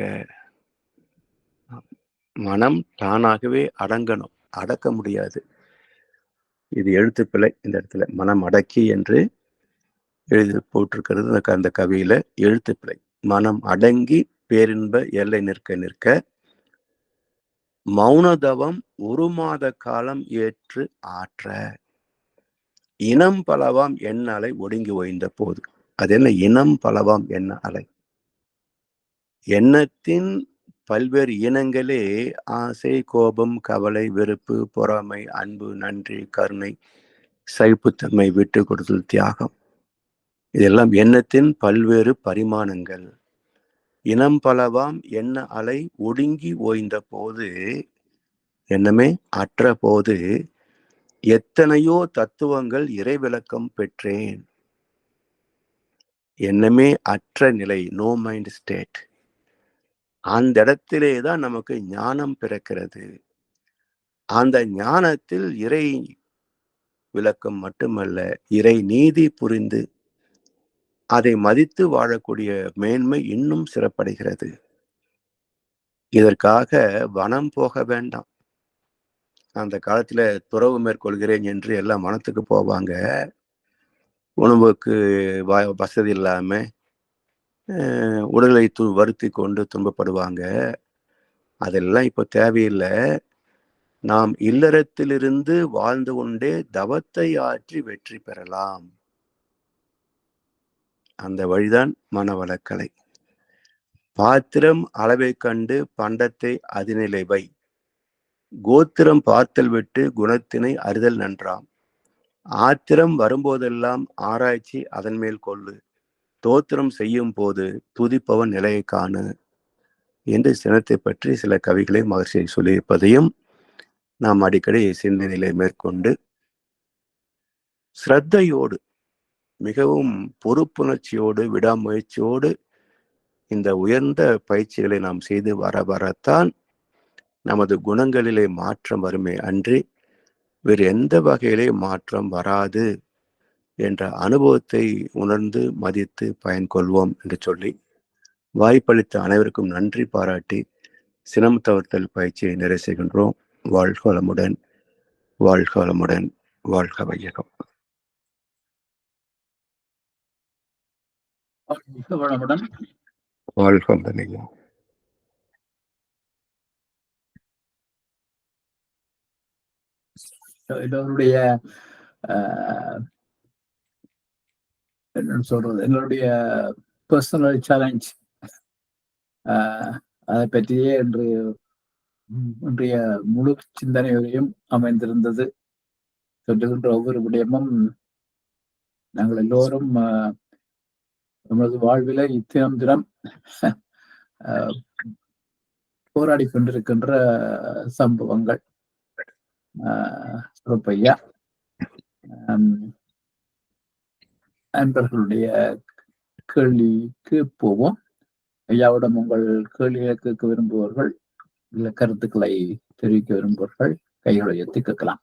[SPEAKER 1] மனம் தானாகவே அடங்கணும், அடக்க முடியாது. இது எழுத்துப்பிழை. இந்த இடத்துல மனம் அடக்கி என்று எழுதி போட்டிருக்கிறது அந்த கவியில எழுத்துப்பிழை. மனம் அடங்கி பேரின்ப எல்லை நிற்க நிற்க மௌனதவம் ஒரு மாத காலம் ஏற்று ஆற்ற இனம் பலவாம் எண்ண அலை ஒடுங்கி ஓய்ந்த போது. அது என்ன இனம் பலவாம் எண்ண அலை? எண்ணத்தின் பல்வேறு இனங்களே ஆசை, கோபம், கவலை, வெறுப்பு, பொறாமை, அன்பு, நன்றி, கருணை, சகிப்புத்தன்மை, விட்டு கொடுத்தல், தியாகம், இதெல்லாம் எண்ணத்தின் பல்வேறு பரிமாணங்கள். இனம் பலவாம் என்ன அலை ஒடுங்கி ஓய்ந்த போது, எண்ணமே அற்ற போது எத்தனையோ தத்துவங்கள் இறைவிளக்கம் பெற்றேன். எண்ணமே அற்ற நிலை, நோ மைண்ட் ஸ்டேட். அந்த இடத்திலே தான் நமக்கு ஞானம் பிறக்கிறது. அந்த ஞானத்தில் இறை விளக்கம் மட்டுமல்ல, இறை நீதி புரிந்து அதை மதித்து வாழக்கூடிய மேன்மை இன்னும் சிறப்படைகிறது. இதற்காக வனம் போக வேண்டாம். அந்த காலத்துல துறவு மேற்கொள்கிறேன் என்று எல்லாம் வனத்துக்கு போவாங்க. உணவுக்கு வசதி இல்லாம உடலை வருத்தி கொண்டு துன்பப்படுவாங்க. அதெல்லாம் இப்போ தேவையில்லை. நாம் இல்லறத்திலிருந்து வாழ்ந்து கொண்டே தவத்தை ஆற்றி வெற்றி பெறலாம். அந்த வழிதான் மனவளக்கலை. பாத்திரம் அளவை கண்டு பண்டத்தை அதினிலை வை. கோத்திரம் பார்த்தல் விட்டு குணத்தினை அறிதல் நன்றாம். ஆத்திரம் வரும்போதெல்லாம் ஆராய்ச்சி அதன் மேல் கொள்ளு. தோத்திரம் செய்யும் போது துதிப்பவன் நிலையை காணு என்று சினத்தை பற்றி சில கவிகளை மகர்ஷி சொல்லியிருப்பதையும் நாம் அடிக்கடி சிந்தனையிலே மேற்கொண்டு ஸ்ரத்தையோடு, மிகவும் பொறுப்புணர்ச்சியோடு, விடாமுயற்சியோடு இந்த உயர்ந்த பயிற்சிகளை நாம் செய்து வரத்தான் நமது குணங்களிலே மாற்றம் வருமே அன்றி வேறு எந்த வகையிலே மாற்றம் வராது என்ற அனுபவத்தை உணர்ந்து மதித்து பயன் கொள்வோம் என்று சொல்லி வாய்ப்பளித்த அனைவருக்கும் நன்றி பாராட்டி சினம் தவிர்த்தல் பயிற்சியை நிறைவு செய்கின்றோம். வாழ்க வளமுடன், வாழ்க வளமுடன், வாழ்க வையகம்.
[SPEAKER 2] வளமுடன்,
[SPEAKER 1] வாழ்க வளமுடன்.
[SPEAKER 2] எங்களுடைய என்ன சொல்றது, எங்களுடைய பர்சனல் சேலஞ்ச் அதை பற்றியே இன்றைய முழு சிந்தனையும் அமைந்திருந்தது. சொல்லுகின்ற ஒவ்வொரு விடயமும் நாங்கள் எல்லோரும் நமது வாழ்வில இத்தினம் தினம் போராடி கொண்டிருக்கின்ற சம்பவங்கள். சிறப்பையா, நண்பர்களுடைய கேள்விக்கு போவோம். ஐயாவிடம் உங்கள் கேள்வியை கேட்க விரும்புவர்கள், இல்ல கருத்துக்களை தெரிவிக்க விரும்புவர்கள் கைகளை எத்தி கேட்கலாம்.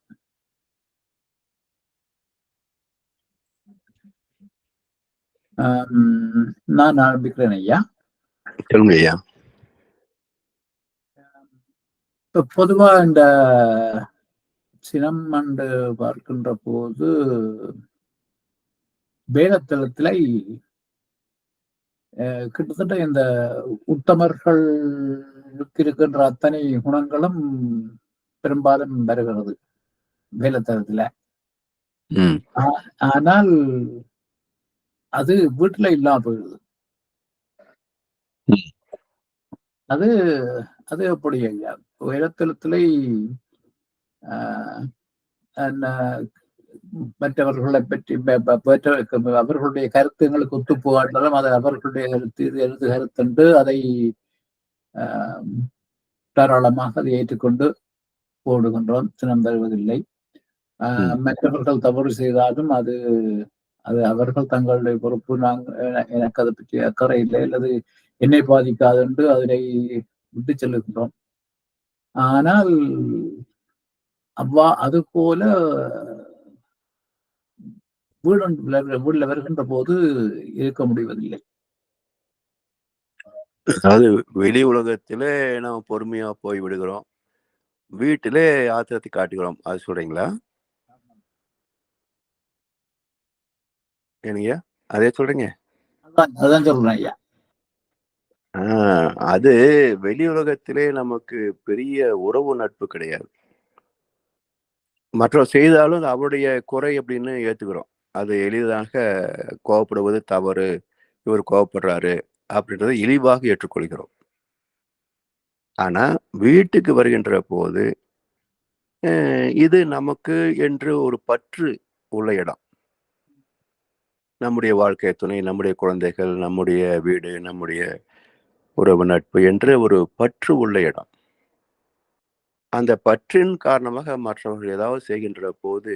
[SPEAKER 2] நான் ஆரம்பிக்கிறேன் ஐயா.
[SPEAKER 1] ஐயா,
[SPEAKER 2] பொதுவா இந்த சினம் என்று பார்க்கின்ற போது வேதத்தலத்தில கிட்டத்தட்ட இந்த உத்தமர்களுக்கு இருக்கின்ற அத்தனை குணங்களும் பெரும்பாலும் வருகிறது வேதத்தலத்துல. ஆனால் அது வீட்டுல இல்லாம போயிடுது. அது அது எப்படி ஐயா? வேதத்தலத்தில மற்றவர்களை பற்றி அவர்களுடைய கருத்துங்களுக்கு ஒத்து போகாட்டாலும் அதை அவர்களுடைய கருத்து இது எழுது கருத்துண்டு அதை தாராளமாக அதை ஏற்றுக்கொண்டு போடுகின்றோம், சினம் தருவதில்லை. மற்றவர்கள் தவறு செய்தாலும் அது அது அவர்கள் தங்களுடைய பொறுப்பு, எனக்கு அதை பற்றி அக்கறை இல்லை அல்லது என்னை பாதிக்காது என்று அதனை விட்டு செல்லுகின்றோம். ஆனால் அது போல வீடுல வருகின்ற போது இருக்க முடிவதில்லை.
[SPEAKER 1] அதாவது வெளி உலகத்திலே நம்ம பொறுமையா போய் விடுகிறோம், வீட்டிலே ஆத்திரத்தை காட்டுகிறோம். அது சொல்றீங்களா? என்னங்க அதே சொல்றீங்க?
[SPEAKER 2] அதான் சொல்றேன் ஐயா.
[SPEAKER 1] அது வெளி உலகத்திலே நமக்கு பெரிய உறவு நட்பு கிடையாது. மற்றவர் செய்தாலும் அவருடைய குறை அப்படின்னு ஏத்துக்கிறோம். அது எளிதாக கோவப்படுவது தவறு, இவர் கோவப்படுறாரு அப்படின்றத இழிவாக ஏற்றுக்கொள்கிறோம். ஆனா வீட்டுக்கு வருகின்ற போது இது நமக்கு என்று ஒரு பற்று உள்ள இடம். நம்முடைய வாழ்க்கை துணை, நம்முடைய குழந்தைகள், நம்முடைய வீடு, நம்முடைய உறவு நட்பு என்று ஒரு பற்று உள்ள இடம். அந்த பற்றின் காரணமாக மற்றவர்கள் ஏதாவது செய்கின்ற போது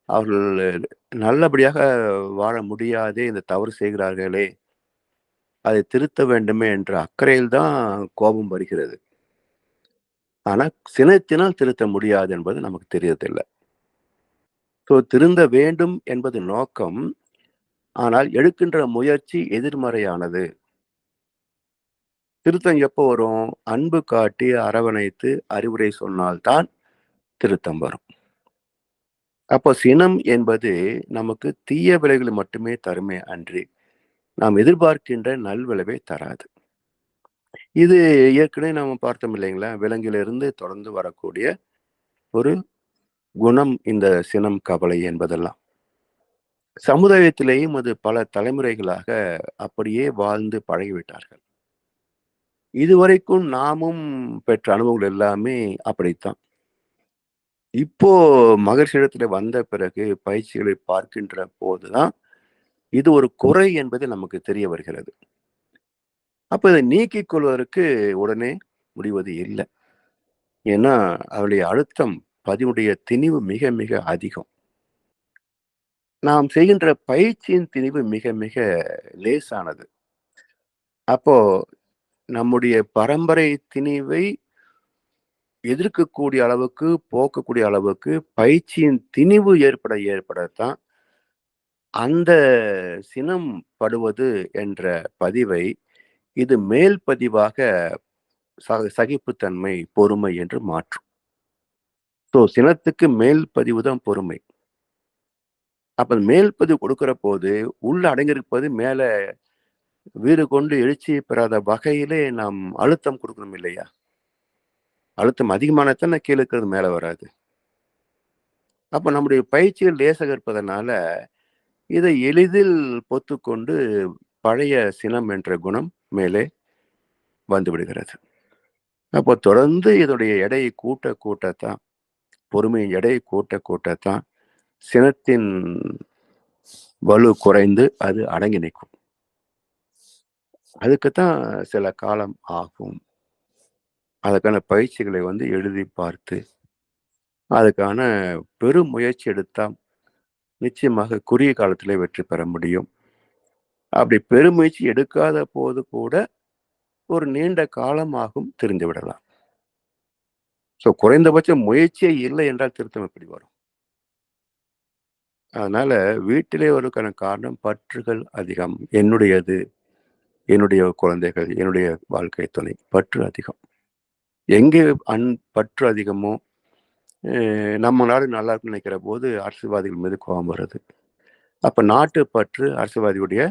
[SPEAKER 1] அவர்கள் நல்லபடியாக வாழ முடியாதே, இந்த தவறு செய்கிறார்களே, அதை திருத்த வேண்டுமே என்ற அக்கறையில் தான் கோபம் வருகிறது. ஆனா சினத்தினால் திருத்த முடியாது என்பது நமக்கு தெரியறதில்ல. திருந்த வேண்டும் என்பது நோக்கம். ஆனால் எடுக்கின்ற முயற்சி எதிர்மறையானது. திருத்தம் எப்போ வரும்? அன்பு காட்டி அரவணைத்து அறிவுரை சொன்னால்தான் திருத்தம் வரும். அப்போ சினம் என்பது நமக்கு தீய விளைவுகளை மட்டுமே தருமே அன்றி நாம் எதிர்பார்க்கின்ற நல்விளைவை தராது. இது ஏற்கனவே நாம பார்த்தோம் இல்லைங்களா? விலங்கிலிருந்து தொடர்ந்து வரக்கூடிய ஒரு குணம் இந்த சினம், கவலை என்பதெல்லாம். சமுதாயத்திலேயும் அது பல தலைமுறைகளாக அப்படியே வாழ்ந்து பழகிவிட்டார்கள். இதுவரைக்கும் நாமும் பெற்ற அனுபவங்கள் எல்லாமே அப்படித்தான். இப்போ மகிழ்ச்சியிடத்துல வந்த பிறகு பயிற்சிகளை பார்க்கின்ற போதுதான் இது ஒரு குறை என்பது நமக்கு தெரிய வருகிறது. அப்ப இதை நீக்கிக் கொள்வதற்கு உடனே முடிவது இல்லை. ஏன்னா அவருடைய அழுத்தம், பதிவுடைய திணிவு மிக மிக அதிகம். நாம் செய்கின்ற பயிற்சியின் திணிவு மிக மிக லேசானது. அப்போ நம்முடைய பரம்பரை திணிவை எதிர்க்கக்கூடிய அளவுக்கு, போக்கக்கூடிய அளவுக்கு பயிற்சியின் திணிவு ஏற்படத்தான் அந்த சினம் படுவது என்ற பதிவை இது மேல் பதிவாக சகிப்புத்தன்மை, பொறுமை என்று மாற்றும். சினத்துக்கு மேல் பதிவு தான் பொறுமை. அப்ப மேல் பதிவு கொடுக்கிற போது உள்ள அடங்கியிருப்பது மேல வீறு கொண்டு எழுச்சி பெறாத வகையிலே நாம் அழுத்தம் கொடுக்கணும் இல்லையா? அழுத்தம் அதிகமானதானே கீழே இருக்கிறது மேல வராது. அப்ப நம்முடைய பயிற்சிகள் லேசாக இருப்பதனால இதை எளிதில் பொத்துக்கொண்டு பழைய சினம் என்ற குணம் மேலே வந்து விடுகிறது. அப்போ தொடர்ந்து இதனுடைய எடையை கூட்டத்தான், பொறுமையின் எடையை கூட்டத்தான் சினத்தின் வலு குறைந்து அது அடங்கி நிற்கும். அதுக்குத்தான் சில காலம் ஆகும். அதுக்கான பயிற்சிகளை எழுதி பார்த்து அதுக்கான பெரும் முயற்சி எடுத்தா நிச்சயமாக குறுகிய காலத்திலே வெற்றி பெற முடியும். அப்படி பெருமுயற்சி எடுக்காத போது கூட ஒரு நீண்ட காலமாகும் தெரிந்து விடலாம். குறைந்தபட்ச முயற்சியே இல்லை என்றால் திருத்தம் எப்படி வரும்? அதனால வீட்டிலே வருவதற்கான காரணம் பற்றுகள் அதிகம். என்னுடையது, என்னுடைய குழந்தைகள், என்னுடைய வாழ்க்கை துணை, பற்று அதிகம். எங்கே பற்று அதிகமோ நம்ம நாடு நல்லா இருக்குன்னு நினைக்கிற போது அரசியல்வாதிகள் மீது கோபம் வருது. அப்ப நாட்டு பற்று அரசியல்வாதியுடைய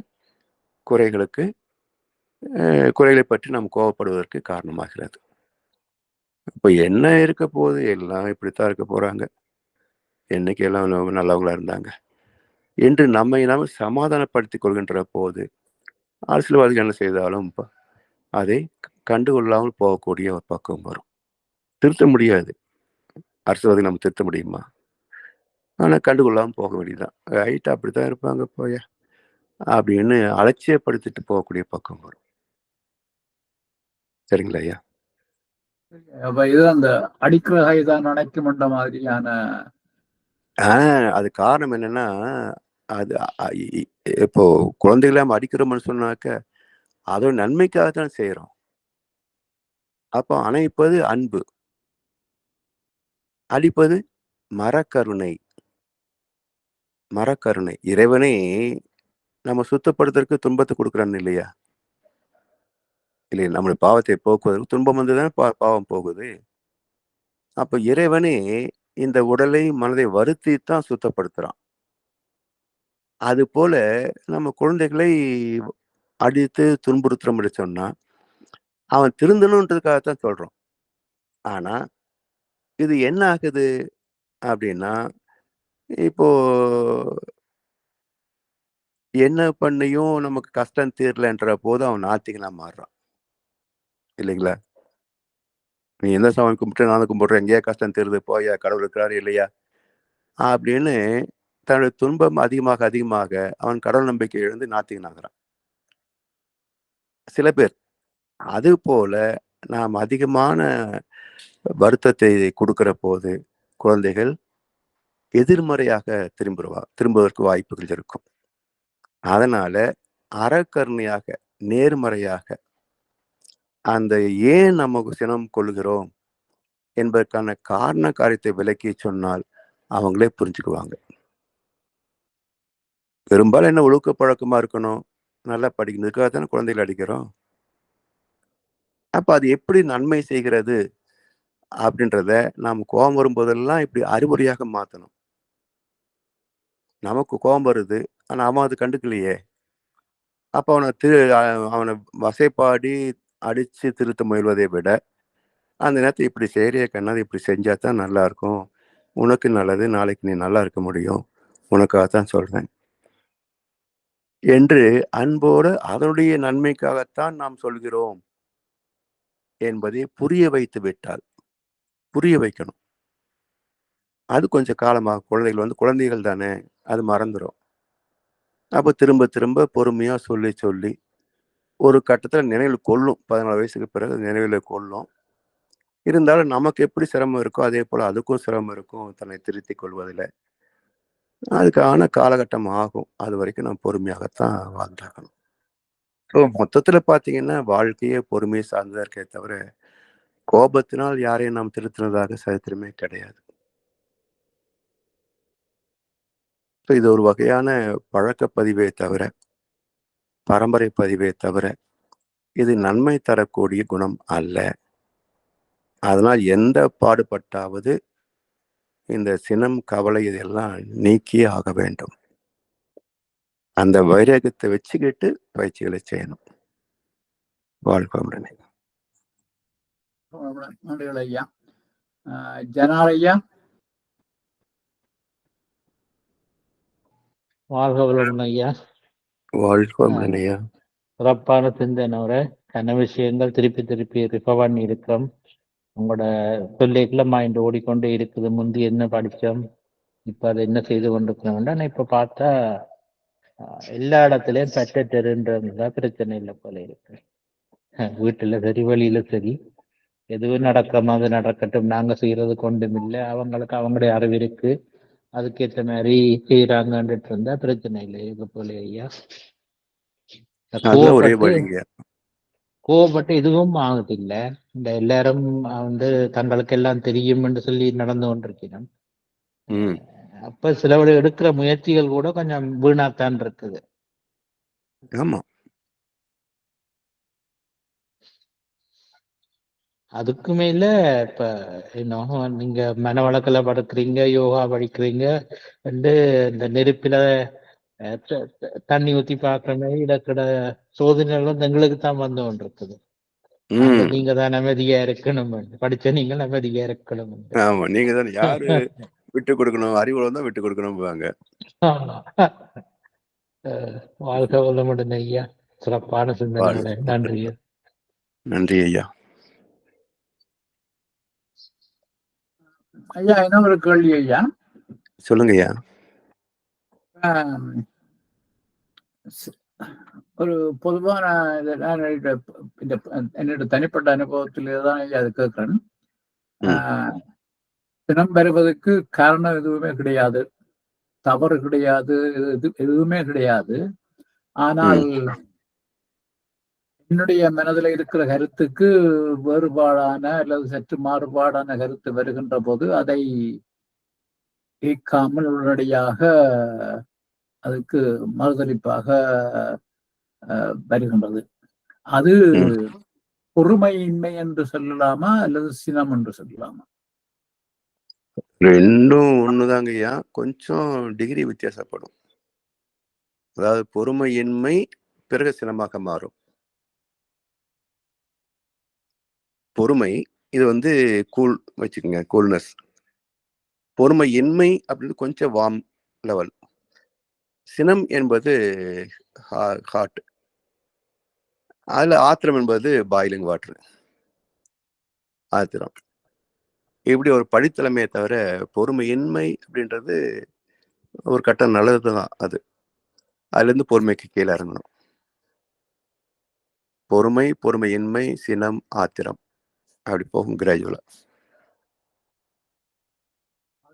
[SPEAKER 1] குறைகளை பற்றி நாம் கோபப்படுவதற்கு காரணமாகிறது. இப்ப என்ன இருக்க போது? எல்லாம் இப்படித்தான் இருக்க போறாங்க. என்னைக்கு எல்லாம் நல்லவங்களா இருந்தாங்க என்று நம்மை நாம் சமாதானப்படுத்திக் கொள்கின்ற போது அரசியல்வாதிகள் என்ன செய்தாலும் அதை கண்டுகொள்ளாமல் போகக்கூடிய ஒரு பக்கம் வரும். திருத்த முடியாது. அரசியல்வாதி நம்ம திருத்த முடியுமா? ஆனா கண்டுகொள்ளாமல் போக வேண்டியதுதான். ரைட், அப்படித்தான் இருப்பாங்க போய அப்படின்னு அலட்சியப்படுத்திட்டு போகக்கூடிய பக்கம் வரும். சரிங்களா ஐயா?
[SPEAKER 2] அப்ப இது அந்த அடிக்கிற கைதான் நினைக்கும்ன்ற மாதிரியான.
[SPEAKER 1] அது காரணம் என்னன்னா, அது இப்போ குழந்தைகளை நம்ம அடிக்கிறோம்னு சொன்னாக்க அதோட நன்மைக்காகத்தான் செய்யறோம். அப்போ அணைப்பது அன்பு, அடிப்பது மரக்கருணை. இறைவனை நம்ம சுத்தப்படுத்துறதுக்கு துன்பத்தை கொடுக்குறான்னு இல்லையா? இல்லையா? நம்முடைய பாவத்தை போக்குவதற்கு துன்பம் வந்துதானே பாவம் போகுது. அப்ப இறைவனே இந்த உடலை, மனதை வருத்தித்தான் சுத்தப்படுத்துறான். அது போல நம்ம குழந்தைகளை அடித்து துன்புறுத்துறோம் சொன்னா அவன் திருந்தணுன்றதுக்காகத்தான் சொல்றோம். ஆனா இது என்ன ஆகுது அப்படின்னா, இப்போ என்ன பண்ணியும் நமக்கு கஷ்டம் தீரலன்ற போது அவன் நாத்திகனா மாறுறான் இல்லைங்களா? நீ எந்த சாமி கும்பிட்டு நானும் கும்பிடுறேன், எங்கேயா கஷ்டம் தீருது, போயா கடவுள் இருக்கிறாரு இல்லையா அப்படின்னு தன்னுடைய துன்பம் அதிகமாக அவன் கடவுள் நம்பிக்கை எழுந்து நாத்திகனாகிறான். சில பேர் அது போல நாம் அதிகமான வருத்தத்தை கொடுக்கிற போது குழந்தைகள் எதிர்மறையாக திரும்புவதற்கு வாய்ப்புகள் இருக்கும். அதனால அறக்கருணையாக, நேர்மறையாக அந்த ஏன் நமக்கு சினம் கொள்கிறோம் என்பதற்கான காரண காரியத்தை விளக்கி சொன்னால் அவங்களே புரிஞ்சுக்குவாங்க. பெரும்பாலும் என்ன ஒழுக்க பழக்கமா இருக்கணும், நல்லா படிக்கிறதுக்காக தானே குழந்தைகள் அடிக்கிறோம். அப்ப அது எப்படி நன்மை செய்கிறது அப்படின்றத நாம் கோபம் வரும்போதெல்லாம் இப்படி அறிவுரையாக மாற்றணும். நமக்கு கோபம் வருது, ஆனா அவன் அது கண்டுக்கலையே. அப்ப அவனை வசைப்பாடி அடிச்சு திருத்த முயல்வதை விட, அந்த நேரத்தை இப்படி செய்யறிய கண்ணா, இப்படி செஞ்சா தான் நல்லா இருக்கும், உனக்கு நல்லது, நாளைக்கு நீ நல்லா இருக்க முடியும், உனக்காகத்தான் சொல்றேன் என்று அன்போடு அதனுடைய நன்மைக்காகத்தான் நாம் சொல்கிறோம் என்பதை புரிய வைத்து விட்டால், புரிய வைக்கணும். அது கொஞ்சம் காலமாக குழந்தைகள் தானே, அது மறந்துடும். அப்ப திரும்ப திரும்ப பொறுமையா சொல்லி சொல்லி ஒரு கட்டத்துல நினைவில் கொள்ளும். 14 வயசுக்கு பிறகு நினைவில் கொள்ளும். இருந்தாலும் நமக்கு எப்படி சிரமம் இருக்கோ அதே போல அதுக்கும் சிரமம் இருக்கும் தன்னை திருத்திக் கொள்வதில். அதுக்கான காலகட்டம் ஆகும். அது வரைக்கும் நம்ம பொறுமையாகத்தான் வாழ்ந்தாகணும். ஸோ மொத்தத்துல பார்த்தீங்கன்னா வாழ்க்கையே பொறுமையை சார்ந்ததா இருக்கே தவிர கோபத்தினால் யாரையும் நாம் திருத்தினதாக சரித்திரமே கிடையாது. இது ஒரு வகையான பழக்க பதிவே தவிர, பரம்பரை பதிவே தவிர, இது நன்மை தரக்கூடிய குணம் அல்ல. அதனால் எந்த பாடுபட்டாவது இந்த சினம், கவலை இதெல்லாம் நீக்கியே ஆக வேண்டும். அந்த வைராகத்தை வச்சுக்கிட்டு பயிற்சிகளை செய்யணும். வாழ்க வளமுடன்.
[SPEAKER 2] நன்றிகள் ஐயா. ஜனார் ஐயா.
[SPEAKER 3] வாழ்க வளமுடன் ஐயா.
[SPEAKER 1] வாழ்க வளமுடன் ஐயா.
[SPEAKER 3] சிறப்பான சிந்தனை. கன விஷயங்கள் திருப்பி திருப்பி ரிஃபர் பண்ணி இருக்கிறோம். உங்களோட பிள்ளைக்குள்ள மைண்ட் ஓடிக்கொண்டே இருக்குது. முந்தி என்ன படித்தோம், இப்போ அதை என்ன செய்து கொண்டிருக்கோம்னா, நான் இப்போ பார்த்தா எல்லா இடத்துலையும் பட்ட தெருன்றதுல பிரச்சனை இல்லை போல இருக்கு. வீட்டுல சரி, வழியில சரி, எதுவும் நடக்காம அது நடக்கட்டும், நாங்க செய்யறது கொண்டும் இல்லை, அவங்களுக்கு அவங்களுடைய அறிவு இருக்கு, அதுக்கேற்ற மாதிரி செய்யறாங்கன்ட்டு இருந்தா பிரச்சனை இல்லை. இது போல ஐயா கோவப்பட்டு எதுவும் ஆகுது இல்லை. இந்த எல்லாரும் தங்களுக்கு எல்லாம் தெரியும் என்று சொல்லி நடந்து கொண்டிருக்கிறோம். அப்ப சிலவழி எடுக்கிற முயற்சிகள் கூட கொஞ்சம் வீணாத்தான் இருக்குது.
[SPEAKER 1] ஆமா,
[SPEAKER 3] அதுக்கு மேல இப்ப இன்னும் நீங்க மன வழக்கில படுக்கிறீங்க, யோகா படிக்கிறீங்க, இந்த நெருப்பில தண்ணி ஊத்தி பாக்குற மாதிரி இடக்கிட சோதனைகளும் எங்களுக்கு தான் வந்து கொண்டிருக்குது. நீங்க தான் அமைதியா இருக்கணும், படிச்ச நீங்க அமைதியா இருக்கணும்.
[SPEAKER 1] ஆமா, நீங்க தான் யாரு விட்டு கொடுக்கணும், அறிவுல தான் விட்டு கொடுக்கணும்.
[SPEAKER 3] வாழ்க வளமுடன் ஐயா. சிறப்பான சிந்தனை. நன்றி.
[SPEAKER 1] நன்றி ஐயா.
[SPEAKER 2] ஐயா, இன்னொரு கேள்வி ஐயா.
[SPEAKER 1] சொல்லுங்க ஐயா.
[SPEAKER 2] ஒரு பொதுவான என்னோட தனிப்பட்ட அனுபவத்திலே தான் ஐயா அது கேட்கிறேன். சினம் பெறுவதற்கு காரணம் எதுவுமே கிடையாது, தவறு கிடையாது, எதுவுமே கிடையாது. ஆனால் என்னுடைய மனதில் இருக்கிற கருத்துக்கு வேறுபாடான அல்லது சற்று மாறுபாடான கருத்து வருகின்ற போது அதை கேட்காமல் உடனடியாக அதுக்கு மறுதளிப்பாக வருகின்றது. அது பொறுமையின்மை என்று சொல்லலாமா அல்லது சினம் என்று சொல்லலாமா?
[SPEAKER 1] ரெண்டும் ஒண்ணுதாங்க ஐயா, கொஞ்சம் டிகிரி வித்தியாசப்படும். அதாவது பொறுமையின்மை பிறகு சினமாக மாறும். பொறுமை இது கூல் வச்சுக்கோங்க, கூல்னஸ். பொறுமையின்மை அப்படின்னு கொஞ்சம் வார்ம் லெவல். சினம் என்பது ஹாட். அதுல ஆத்திரம் என்பது பாயிலிங் வாட்டர், ஆத்திரம். இப்படி ஒரு படித்தலைமையை தவிர பொறுமையின்மை அப்படின்றது ஒரு கட்டம் நல்லதுதான். அதுல இருந்து பொறுமைக்கு கீழே இறங்கணும். பொறுமை, பொறுமையின்மை, சினம், ஆத்திரம். அப்படி போகும் கிராஜுவலா.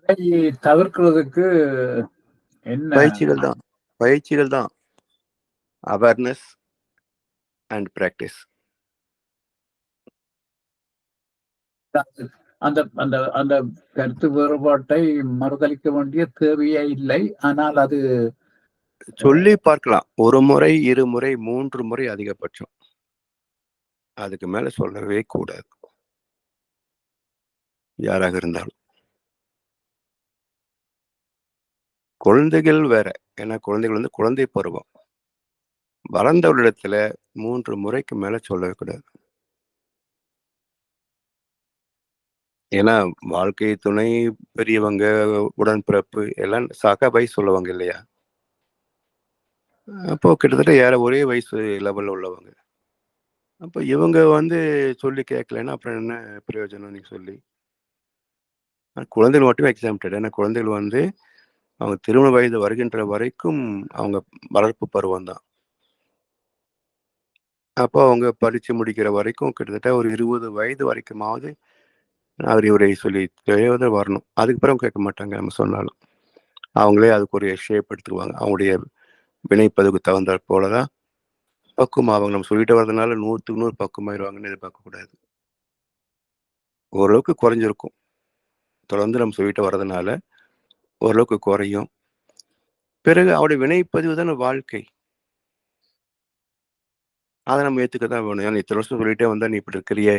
[SPEAKER 2] அதை தவிர்க்கிறதுக்கு என்ன
[SPEAKER 1] பயிற்சிகள் தான். Awareness and practice.
[SPEAKER 2] அந்த அந்த அந்த கருத்து வேறுபாட்டை மறுதளிக்க வேண்டிய தேவையே இல்லை. ஆனால் அது
[SPEAKER 1] சொல்லி பார்க்கலாம். 1 முறை, 2 முறை, 3 முறை அதிகபட்சம். அதுக்கு மேல சொல்லவே கூடாது, யாராக இருந்தாலும். குழந்தைகள் வேற. ஏன்னா குழந்தைகள் வந்து குழந்தை பருவம். வளர்ந்தவரிடத்துல 3 முறைக்கு மேல சொல்லவே கூடாது. ஏன்னா வாழ்க்கை துணை, பெரியவங்க, உடன்பிறப்பு எல்லாம் சக வயசு உள்ளவங்க இல்லையா? அப்போ கிட்டத்தட்ட யார ஒரே வயசு லெவல்ல உள்ளவங்க. அப்போ இவங்க வந்து சொல்லி கேட்கலைன்னா அப்புறம் என்ன பிரயோஜனம் நீங்க சொல்லி? குழந்தைகள் மட்டும் எக்ஸாம்டட். ஏன்னா குழந்தைகள் வந்து அவங்க திருமண வயது வருகின்ற வரைக்கும் அவங்க வளர்ப்பு பருவம் தான். அப்போ அவங்க படிச்சு முடிக்கிற வரைக்கும் கிட்டத்தட்ட ஒரு 20 வயது வரைக்குமாவது அறிவுரை சொல்லி வரணும். அதுக்கு பிறகு கேட்க மாட்டாங்க நம்ம சொன்னாலும். அவங்களே அதுக்கு ஒரு ஷேப் எடுத்துக்குவாங்க. அவங்களுடைய வினைப்பதுக்கு தகுந்தாற் போலதான் பக்குவமாவாங்க. நம்ம சொல்லிட்டு வர்றதுனால 100க்கு 100 பக்குவமாயிருவாங்கன்னு எதிர்பார்க்கக்கூடாது. ஓரளவுக்கு குறைஞ்சிருக்கும். தொடர்ந்து நம்ம சொல்லிட்டு வர்றதுனால ஓரளவுக்கு குறையும். பிறகு அவருடைய வினைப்பதிவு தானே வாழ்க்கை. அதை நம்ம ஏற்றுக்க தான் வேணும். ஏன்னா இத்தனை வருஷம் சொல்லிட்டே வந்தா நீ இப்படி இருக்கிறியே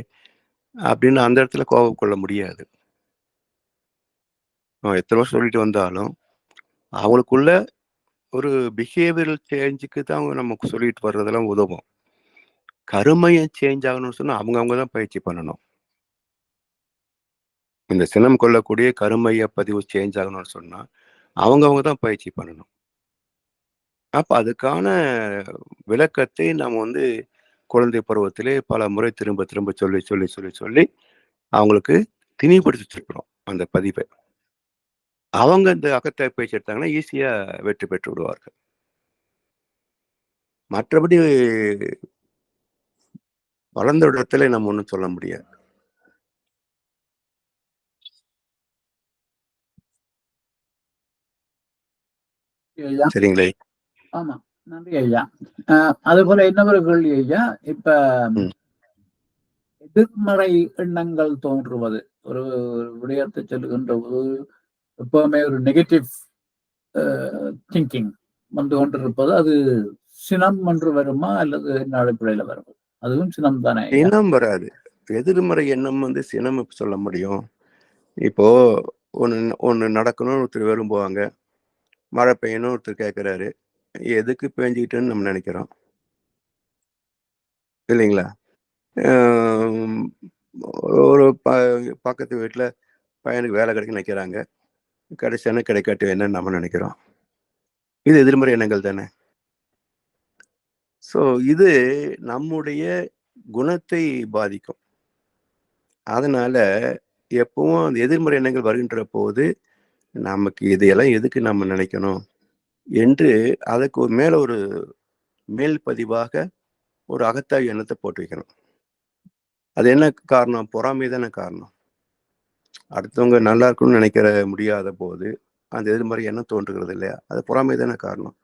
[SPEAKER 1] அப்படின்னு அந்த இடத்துல கோபம் கொள்ள முடியாது. எத்தனை வருஷம் சொல்லிட்டு வந்தாலும் அவங்களுக்குள்ள ஒரு பிஹேவியரல் சேஞ்சுக்கு தான் அவங்க நமக்கு சொல்லிட்டு வர்றதெல்லாம் உதவும். கருமையை சேஞ்ச் ஆகணும்னு சொன்னா அவங்க தான் பயிற்சி பண்ணணும். இந்த சினம் கொள்ளக்கூடிய கருமைய பதிவு சேஞ்ச் ஆகணும்னு சொன்னா அவங்க தான் பயிற்சி பண்ணணும். அப்ப அதுக்கான விளக்கத்தை நம்ம வந்து குழந்தை பருவத்திலே பல முறை திரும்ப திரும்ப சொல்லி அவங்களுக்கு திணிவுபடுத்தி வச்சிருக்கிறோம் அந்த பதிவை. அவங்க இந்த அகத்தை பயிற்சி எடுத்தாங்கன்னா ஈஸியா வெற்றி பெற்று விடுவார்கள். மற்றபடி வளர்ந்த இடத்துல நம்ம ஒன்றும் சொல்ல முடியாது. சரிங்களே?
[SPEAKER 2] ஆமா, நன்றி ஐயா. அது போல இன்னொரு கேள்வி ஐயா. இப்ப எதிர்மறை எண்ணங்கள் தோன்றுவது, ஒரு விடயத்தை சொல்லுகின்ற போது எப்பவுமே ஒரு நெகட்டிவ் திங்கிங் வந்து கொண்டிருப்பது, அது சினம் என்று வருமா அல்லது என்ன அடிப்படையில வரும்? அதுவும் சினம் தானே?
[SPEAKER 1] சினம் வராது. எதிர்மறை எண்ணம் வந்து சினம் சொல்ல முடியும். இப்போ ஒண்ணு நடக்கணும்னு ஒருத்தர் விரும்புவாங்க. மழை பெய்யணும் ஒருத்தர் கேட்கிறாரு. எதுக்கு பெஞ்சுக்கிட்டுன்னு நம்ம நினைக்கிறோம் இல்லைங்களா? ஒரு பக்கத்து வீட்டுல பையனுக்கு வேலை கிடைக்க நினைக்கிறாங்க. கிடைச்சானு கிடைக்காட்டு என்னன்னு நம்ம நினைக்கிறோம். இது எதிர்மறை எண்ணங்கள் தானே. ஸோ இது நம்முடைய குணத்தை பாதிக்கும். அதனால எப்பவும் அந்த எதிர்மறை எண்ணங்கள் வருகின்ற போது நமக்கு இதையெல்லாம் எதுக்கு நம்ம நினைக்கணும் என்று அதுக்கு மேல ஒரு மேல் பதிவாக ஒரு அகத்தாய் எண்ணத்தை போட்டு வைக்கணும். அது என்ன காரணம்? பொறாமை தானே காரணம். அடுத்தவங்க நல்லா இருக்கணும்னு நினைக்கிற முடியாத போது அந்த எதிர்மறை எண்ணம் தோன்றுகிறது இல்லையா? அது பொறாமை தானே காரணம்.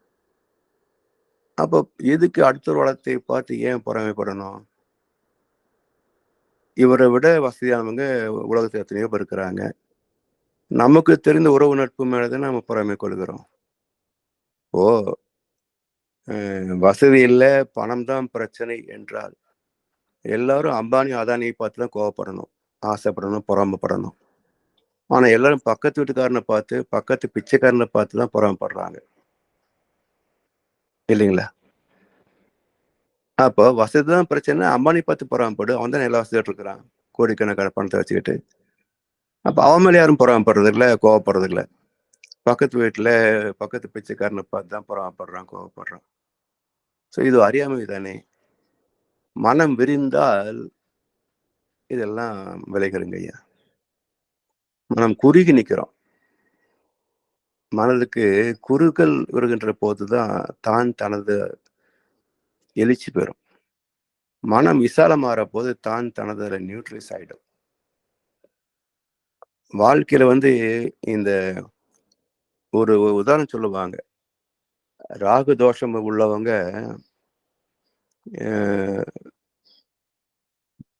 [SPEAKER 1] அப்போ எதுக்கு அடுத்த வளத்தை பார்த்து ஏன் பொறாமைப்படணும்? இவரை விட வசதியானவங்க உலகத்தில் எத்தனையோ பேர் இருக்கிறாங்க. நமக்கு தெரிந்த உறவு நட்பு மேலதான் நம்ம பொறாமை கொள்கிறோம். ஓ, வசதி இல்லை, பணம் தான் பிரச்சனை என்றால் எல்லாரும் அம்பானி அதானியை பார்த்து தான் கோவப்படணும், ஆசைப்படணும், பொறாமப்படணும். ஆனா எல்லாரும் பக்கத்து வீட்டுக்காரனை பார்த்து, பக்கத்து பிச்சைக்காரனை பார்த்து தான் பொறாமப்படுறாங்க இல்லைங்களா? அப்போ வசதி தான் பிரச்சனை, அம்பானி பார்த்து பொறாமப்படு. அவன் தான் எல்லா வசதியோடு இருக்கிறான், கோடிக்கணக்கான பணத்தை வச்சுக்கிட்டு. அப்ப அவன் மேல யாரும் பொறாமப்படுறது இல்லை, கோவப்படுறது இல்லை. பக்கத்து வீட்டுல பக்கத்து பிச்சைக்காரனை பார்த்து தான் பொறாமப்படுறான், கோவப்படுறான். ஸோ இது அறியாமை தானே. மனம் விரிந்தால் இதெல்லாம் விளைகிறங்க ஐயா. மனம் குறுகி நிற்கிறோம். மனதுக்கு குறுகல் வருகின்ற போதுதான் தான் தனது எழுச்சி பெறும். மனம் விசாலமாற போது தான் தனது நியூட்ரலைஸ் ஆயிடும். வாழ்க்கையில இந்த ஒரு உதாரணம் சொல்லுவாங்க. ராகு தோஷம் உள்ளவங்க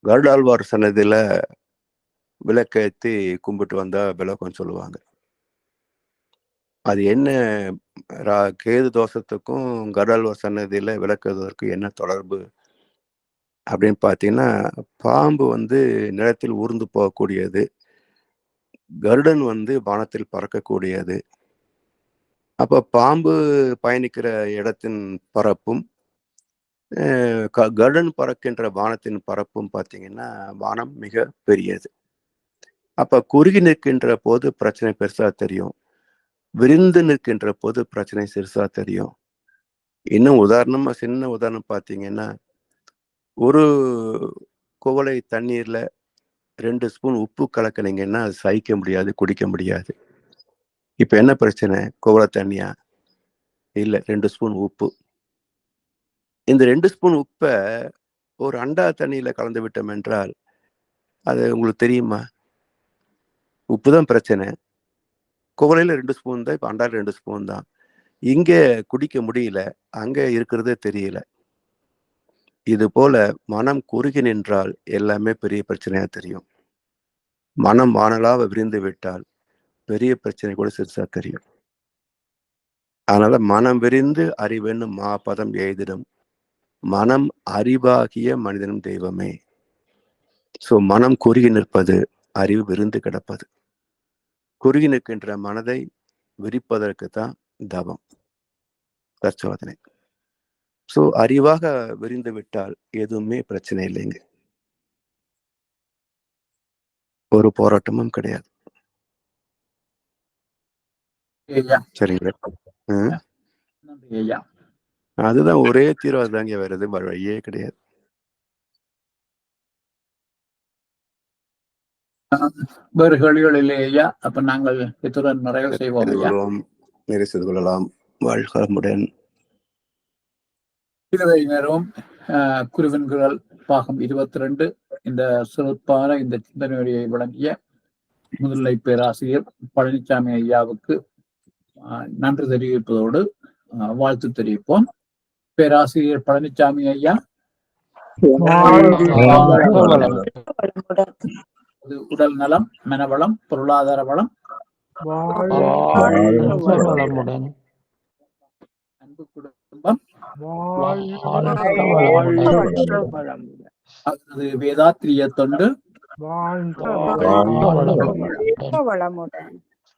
[SPEAKER 1] கருடாழ்வார் சன்னதியில விளக்கேத்தி கும்பிட்டு வந்தா விளக்கம் சொல்லுவாங்க. அது என்ன கேது தோஷத்துக்கும் கருடாழ்வார் சன்னதியில விளக்குவதற்கு என்ன தொடர்பு அப்படின்னு பார்த்தீங்கன்னா, பாம்பு நிலத்தில் ஊர்ந்து போகக்கூடியது, கருடன் வானத்தில் பறக்கக்கூடியது. அப்ப பாம்பு பயணிக்கிற இடத்தின் பரப்பும் கருடன் பறக்கின்ற வானத்தின் பரப்பும் பார்த்தீங்கன்னா, வானம் மிக பெரியது. அப்ப குறுகி நிற்கின்ற போது பிரச்சனை பெருசா தெரியும், விரிந்து நிற்கின்ற போது பிரச்சனை சிறுசா தெரியும். இன்னும் உதாரணமா சின்ன உதாரணம் பார்த்தீங்கன்னா, ஒரு குவளை தண்ணீர்ல 2 ஸ்பூன் உப்பு கலக்கினீங்கன்னா அது சகிக்க முடியாது, குடிக்க முடியாது. இப்ப என்ன பிரச்சனை? குவளை தண்ணியா? இல்ல, 2 ஸ்பூன் உப்பு. இந்த 2 ஸ்பூன் உப்பை ஒரு அண்டா தண்ணியில கலந்து விட்டோம் என்றால் அது உங்களுக்கு தெரியுமா? உப்பு தான் பிரச்சனை, குவளையில 2 ஸ்பூன் தான், இப்ப அண்டால 2 ஸ்பூன் தான். இங்க குடிக்க முடியல, அங்க இருக்கிறதே தெரியல. இது போல மனம் குறுகி நின்றால் எல்லாமே பெரிய பிரச்சனையா தெரியும். மனம் வானலாவ விரிந்து விட்டால் பெரிய பிரச்சனை கூட சிறுசா தெரியும். அதனால மனம் விரிந்து அறிவென்னும் மாபதம் எய்திடும், மனம் அறிவாகிய மனிதனும் தெய்வமே. சோ மனம் குறுகி நிற்பது, அறிவு விரிந்து கிடப்பது. குறுகி நிற்கின்ற மனதை விரிப்பதற்கு தான் தவம், தற்சோதனை. சோ அறிவாக விரிந்து விட்டால் எதுவுமே பிரச்சனை இல்லைங்க, ஒரு போராட்டமும் கிடையாது. சரிங்களா? அதுதான் ஒரே தீர்வு, அதுதாங்க, வேற எதுவும் வழியே கிடையாது.
[SPEAKER 2] வேறு கேள்விகள் இல்லையா? அப்ப நாங்கள் இத்துடன் நிறைவு செய்வோம்.
[SPEAKER 1] நிறைவு செய்து கொள்ளலாம். வாழ்களுடன்
[SPEAKER 2] இதுவரை நேரம் குருவின் குரல் பாகம் 22 இந்த சிறப்பான இந்த சிந்தனையை வழங்கிய முதுநிலை பேராசிரியர் பழனிசாமி ஐயாவுக்கு நன்றி தெரிவிப்பதோடு வாழ்த்து தெரிவிப்போம். பேராசிரியர் பழனிசாமி ஐயா, உடல் நலம், மனவளம், பொருளாதார வளம், அன்பு குடும்பம், அது வேதாத்திரிய தொண்டு,